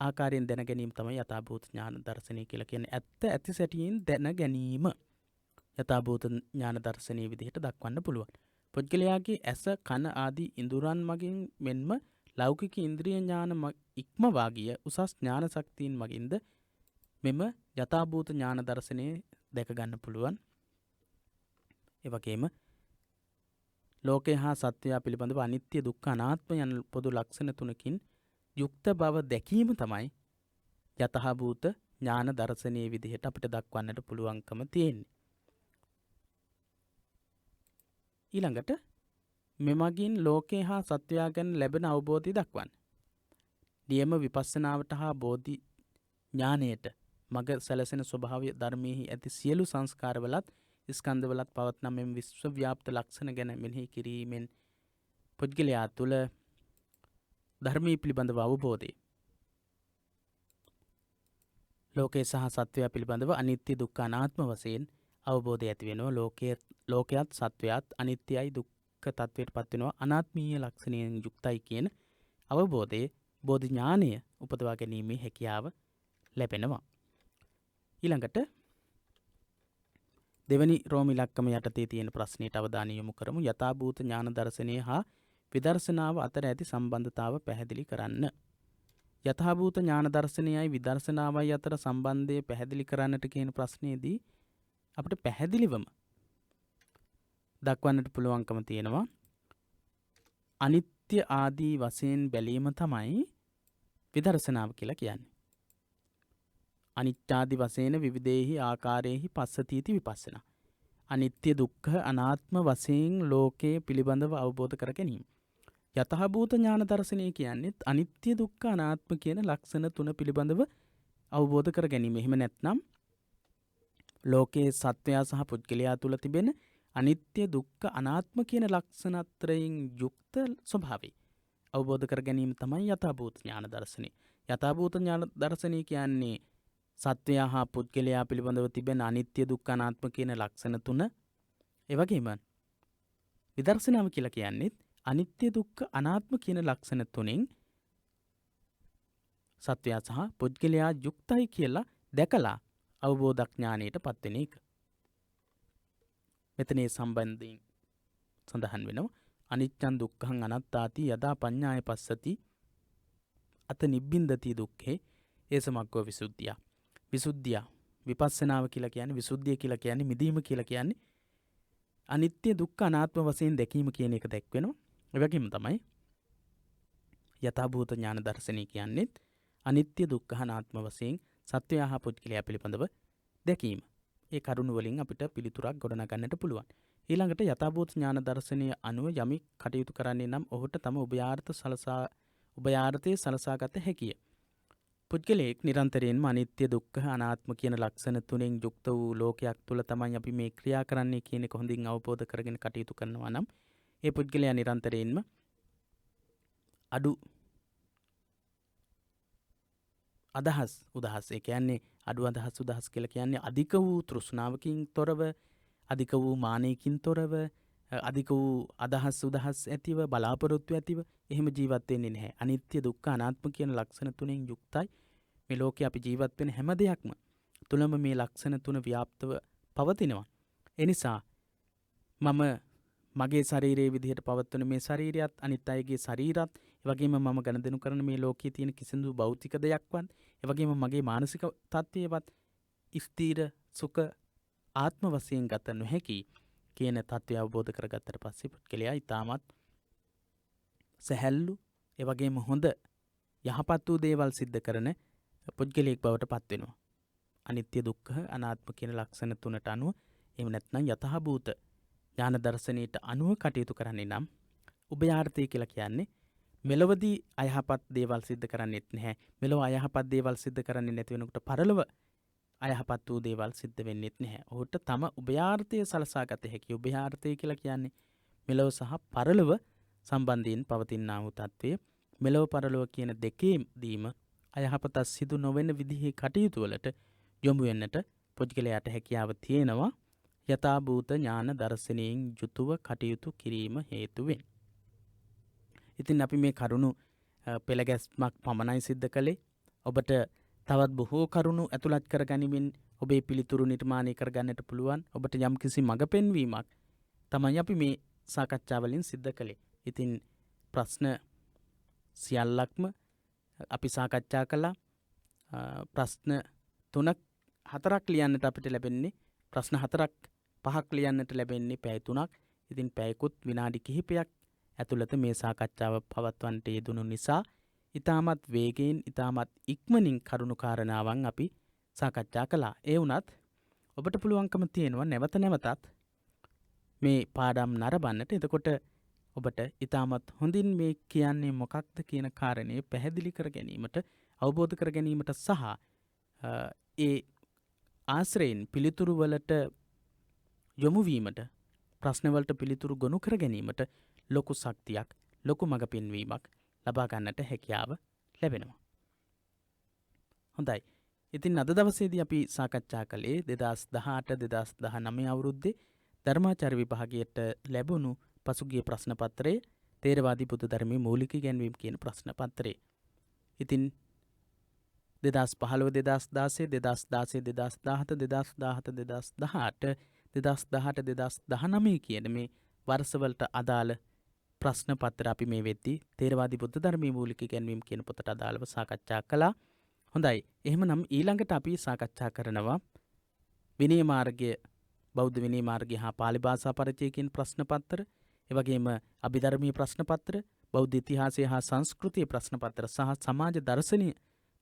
ආකාරයෙන් දැන ගැනීම තමයි යථාභූත ඥාන දර්ශනය කියලා කියන්නේ. ඇත්ත ඇති සැටියෙන් දැන ගැනීම යථාභූත ඥාන දර්ශනයේ විදිහට දක්වන්න පුළුවන්. පුද්ගලයාගේ ඇස කන ආදී ඉඳුරන් මගින් මෙන්ම ලෞකික ඉන්ද්‍රිය ඥාන ඉක්මවා ගිය උසස් ඥාන ශක්තියින් මගින්ද මෙම යථාභූත ඥාන දර්ශනය දැක ගන්න පුළුවන්. ඒ වගේම ලෝකේ හා සත්වයා පිළිබඳව අනිත්‍ය දුක්ඛ අනාත්ම යන පොදු ලක්ෂණ තුනකින් යුක්ත බව දැකීම තමයි යථාභූත ඥාන දර්ශනයේ විදිහට අපිට දක්වන්නට පුළුවන්කම තියෙන්නේ. ඊළඟට මෙමගින් ලෝකේ හා සත්වයා ගැන ලැබෙන අවබෝධය දක්වන්න. නියම විපස්සනාවට හා බෝධි ඥානයට මග සැලසෙන ස්වභාවය ධර්මයේ ඇති සියලු සංස්කාරවලත් ස්කන්ධවලත් පවත්නා මෙම විශ්ව ව්‍යාප්ත ලක්ෂණ ගැන මෙනෙහි කිරීමෙන් පුද්ගලයා තුළ ධර්මයේ පිළිබඳව අවබෝධය ලෝකේ සහ සත්වයා පිළිබඳව අනිත්‍ය දුක්ඛ අනාත්ම වශයෙන් අවබෝධය ඇති වෙනවා. ලෝකයේත් සත්වයාත් අනිත්‍යයි දුක්ඛ තත්වයට පත් වෙනවා අනාත්මීය ලක්ෂණයෙන් යුක්තයි කියන අවබෝධයේ බෝධි ඥානය උපදවා ගැනීමේ හැකියාව ලැබෙනවා. ඊළඟට දෙවැනි රෝම ඉලක්කම යටතේ තියෙන ප්‍රශ්නයට අවධානය යොමු කරමු. යථාභූත ඥාන දර්ශනය හා විදර්ශනාව අතර ඇති සම්බන්ධතාව පැහැදිලි කරන්න. යථාභූත ඥාන දර්ශනයයි විදර්ශනාවයි අතර සම්බන්ධය පැහැදිලි කරන්නට කියන ප්‍රශ්නයේදී අපිට පැහැදිලිවම දක්වන්නට පුළුවන්කම තියෙනවා අනිත්‍ය ආදී වශයෙන් බැලීම තමයි විදර්ශනාව කියලා කියන්නේ. අනිත්‍යාදි වශයෙන් විවිධේහි ආකාරයේහි පස්සතීති විපස්සනා. අනිත්‍ය දුක්ඛ අනාත්ම වශයෙන් ලෝකයේ පිළිබඳව අවබෝධ කර ගැනීම. යථාභූත ඥාන දර්ශනය කියන්නේත් අනිත්‍ය දුක්ඛ අනාත්ම කියන ලක්ෂණ තුන පිළිබඳව අවබෝධ කර ගැනීම. එහෙම නැත්නම් ලෝකයේ සත්වයා සහ පුද්ගලයා තුළ තිබෙන අනිත්‍ය දුක්ඛ අනාත්ම කියන ලක්ෂණත්‍රයෙන් යුක්ත ස්වභාවය අවබෝධ කර ගැනීම තමයි යථාභූත ඥාන දර්ශනය. යථාභූත ඥාන දර්ශනය කියන්නේ සත්වයා හා පුද්ගලයා පිළිබඳව තිබෙන අනිත්‍ය දුක්ඛ අනාත්ම කියන ලක්ෂණ තුන. ඒ වගේම විදර්ශනාව කියලා කියන්නේ අනිත්‍ය දුක්ඛ අනාත්ම කියන ලක්ෂණ තුනෙන් සත්වයා සහ පුද්ගලයා යුක්තයි කියලා දැකලා අවබෝධඥානයට පත්වෙන එක. මෙතනේ සම්බන්ධයෙන් සඳහන් වෙනවා අනිච්චං දුක්ඛං අනාත්තාති යදා පඤ්ඤාය පස්සති අත නිබ්බින්දති දුක්ඛේ ඒසමග්ගෝ විසුද්ධිය. විසුද්ධිය විපස්සනාව කියලා කියන්නේ විසුද්ධිය කියලා කියන්නේ මිදීම කියලා කියන්නේ අනිත්‍ය දුක්ඛ අනාත්ම වශයෙන් දැකීම කියන එක දැක්වෙනවා. ඒ වගේම තමයි යථාභූත ඥාන දර්ශනය කියන්නේ අනිත්‍ය දුක්ඛ අනාත්ම වශයෙන් සත්වයා හා පුද්ගලයා පිළිබඳව දැකීම. ඒ කරුණු වලින් අපිට පිළිතුරක් ගොඩනගන්නට පුළුවන්. ඊළඟට යථාභූත ඥාන දර්ශනය අනුව යමෙක් කටයුතු කරන්නේ නම් ඔහුට තම උභයාර්ථයේ සලසාගත හැකිය. පුද්ගලයෙක් නිරන්තරයෙන්ම අනිත්‍ය දුක්ඛ අනාත්ම කියන ලක්ෂණ තුනෙන් යුක්ත වූ ලෝකයක් තුළ තමයි අපි මේ ක්‍රියා කරන්නේ කියන එක හොඳින් අවබෝධ කරගෙන කටයුතු කරනවා නම් ඒ පුද්ගලයා නිරන්තරයෙන්ම අඩු අදහස් උදහස් ඒ කියන්නේ අඩු අදහස් උදහස් කියලා කියන්නේ අධික වූ තෘෂ්ණාවකින් තොරව අධික වූ මානයකින් තොරව අධික වූ අදහස් උදහස් ඇතිව බලාපොරොත්තු ඇතිව එහෙම ජීවත් වෙන්නේ නැහැ. අනිත්‍ය දුක්ඛ අනාත්ම කියන ලක්ෂණ තුනෙන් යුක්තයි මේ ලෝකේ අපි ජීවත් වෙන හැම දෙයක්ම තුලම මේ ලක්ෂණ තුන ව්‍යාප්තව පවතිනවා. ඒ නිසා මම මගේ ශරීරයේ විදිහට පවත්වන මේ ශරීරයත් අනිත් අයගේ ශරීරත් ඒ වගේම මම ගනුදෙනු කරන මේ ලෝකයේ තියෙන කිසිදු භෞතික දෙයක්වත් ඒ වගේම මගේ මානසික තත්ත්වයවත් ස්ථීර සුඛ ආත්ම වශයෙන් ගත නොහැකි කියන තත්ත්වය අවබෝධ කරගත්තට පස්සේ පුද්ගලයා ඊටමත් සැහැල්ලු ඒ වගේම හොඳ යහපත් වූ දේවල් සිද්ධ කරන පුද්ගලයෙක් බවට පත් වෙනවා. අනිත්‍ය දුක්ඛ අනාත්ම කියන ලක්ෂණ තුනට අනුව එහෙම නැත්නම් යථාභූත ඥාන දර්ශනයට අනුව කටයුතු කරන්නේ නම් උභයාර්ථය කියලා කියන්නේ මෙලොවදී අයහපත් දේවල් සිද්ධ කරන්නේත් නැහැ. මෙලොව අයහපත් දේවල් සිද්ධ කරන්නේ නැති වෙනකොට පරලොව අයහපත් වූ දේවල් සිද්ධ වෙන්නේත් නැහැ. ඔහුට තම උභයාර්ථය සලසා ගත හැකි. උභයාර්ථය කියලා කියන්නේ මෙලොව සහ පරලොව සම්බන්ධයෙන් පවතිනා වූ තත්වය. මෙලොව පරලොව කියන දෙකේදීම අයහපත සිදු නොවන විදිහේ කටයුතු වලට යොමු වෙන්නට පුද්ගලයාට හැකියාව තියෙනවා. යථාභූත ඥාන දර්ශනයෙන් යුතුව කටයුතු කිරීම හේතුවෙන්. ඉතින් අපි මේ කරුණු පෙළගැස්මක් පමණයි සිද්ධ කළේ. ඔබට තවත් බොහෝ කරුණු ඇතුළත් කරගනිමින් ඔබේ පිළිතුරු නිර්මාණය කරගන්නට පුළුවන්. ඔබට යම්කිසි මඟ පෙන්වීමක් තමයි අපි මේ සාකච්ඡාවලින් සිද්ධ කළේ. ඉතින් ප්‍රශ්න සියල්ලක්ම අපි සාකච්ඡා කළා. ප්‍රශ්න 3-4ක් ලියන්නට අපිට ලැබෙන්නේ. ප්‍රශ්න 4-5ක් ලියන්නට ලැබෙන්නේ පැය 3ක්. ඉතින් පැයකුත් විනාඩි කිහිපයක් ඇතුළත මේ සාකච්ඡාව පවත්වන්නට යෙදුණු නිසා ඉතාමත් වේගයෙන් ඉතාමත් ඉක්මනින් කරුණු කාරණාවන් අපි සාකච්ඡා කළා. ඒ වුණත් ඔබට පුළුවන්කම තියෙනවා නැවත නැවතත් මේ පාඩම් නරඹන්නට. එතකොට ඔබට ඉතාමත් හොඳින් මේ කියන්නේ මොකක්ද කියන කාරණේ පැහැදිලි කර ගැනීමට අවබෝධ කර ගැනීමට සහ ඒ ආශ්‍රයෙන් පිළිතුරු වලට යොමු වීමට ප්‍රශ්නවලට පිළිතුරු ගොනු කර ගැනීමට ලොකු ශක්තියක් ලොකු මඟ පෙන්වීමක් ලබා ගන්නට හැකියාව ලැබෙනවා. හොඳයි. ඉතින් අද දවසේදී අපි සාකච්ඡා කළේ 2018-2019 අවුරුද්දේ ධර්මාචාර්ය විභාගයට ලැබුණු පසුගිය ප්‍රශ්න පත්‍රයේ තේරවාදී බුදු ධර්මයේ මූලික ඉගැන්වීම් කියන ප්‍රශ්න පත්‍රය. ඉතින් 2015-2016-2017-2018 කියන මේ වර්ෂවලට අදාළ ප්‍රශ්න පත්‍ර අපි මේ වෙද්දී තේරවාදී බුද්ධ ධර්මයේ මූලික ඉගැන්වීම් කියන පොතට අදාළව සාකච්ඡා කළා. හොඳයි. එහෙමනම් ඊළඟට අපි සාකච්ඡා කරනවා විනය මාර්ගය, බෞද්ධ විනය මාර්ගය හා පාලි භාෂා පරිචය කියන ප්‍රශ්න පත්‍ර, ඒ වගේම අභිධර්මීය ප්‍රශ්න පත්‍ර, බෞද්ධ ඉතිහාසය හා සංස්කෘතිය ප්‍රශ්න පත්‍ර සහ සමාජ දර්ශනීය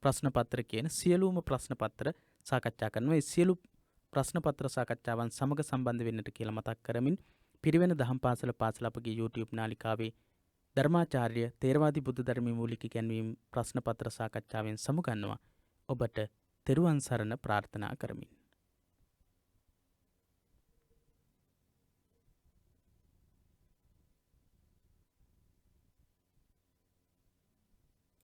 ප්‍රශ්න පත්‍ර කියන සියලුම ප්‍රශ්න පත්‍ර සාකච්ඡා කරනවා. මේ සියලු ප්‍රශ්නපත්‍ර සාකච්ඡාවන් සමග සම්බන්ධ වෙන්නට කියලා මතක් කරමින් පිරිවෙන දහම් පාසල අපගේ YouTube නාලිකාවේ ධර්මාචාර්ය තේරවාදී බුදු ධර්මයේ මූලික ඉගැන්වීම් ප්‍රශ්නපත්‍ර සාකච්ඡාවෙන් සමුගන්නවා. ඔබට තෙරුවන් සරණ ප්‍රාර්ථනා කරමින්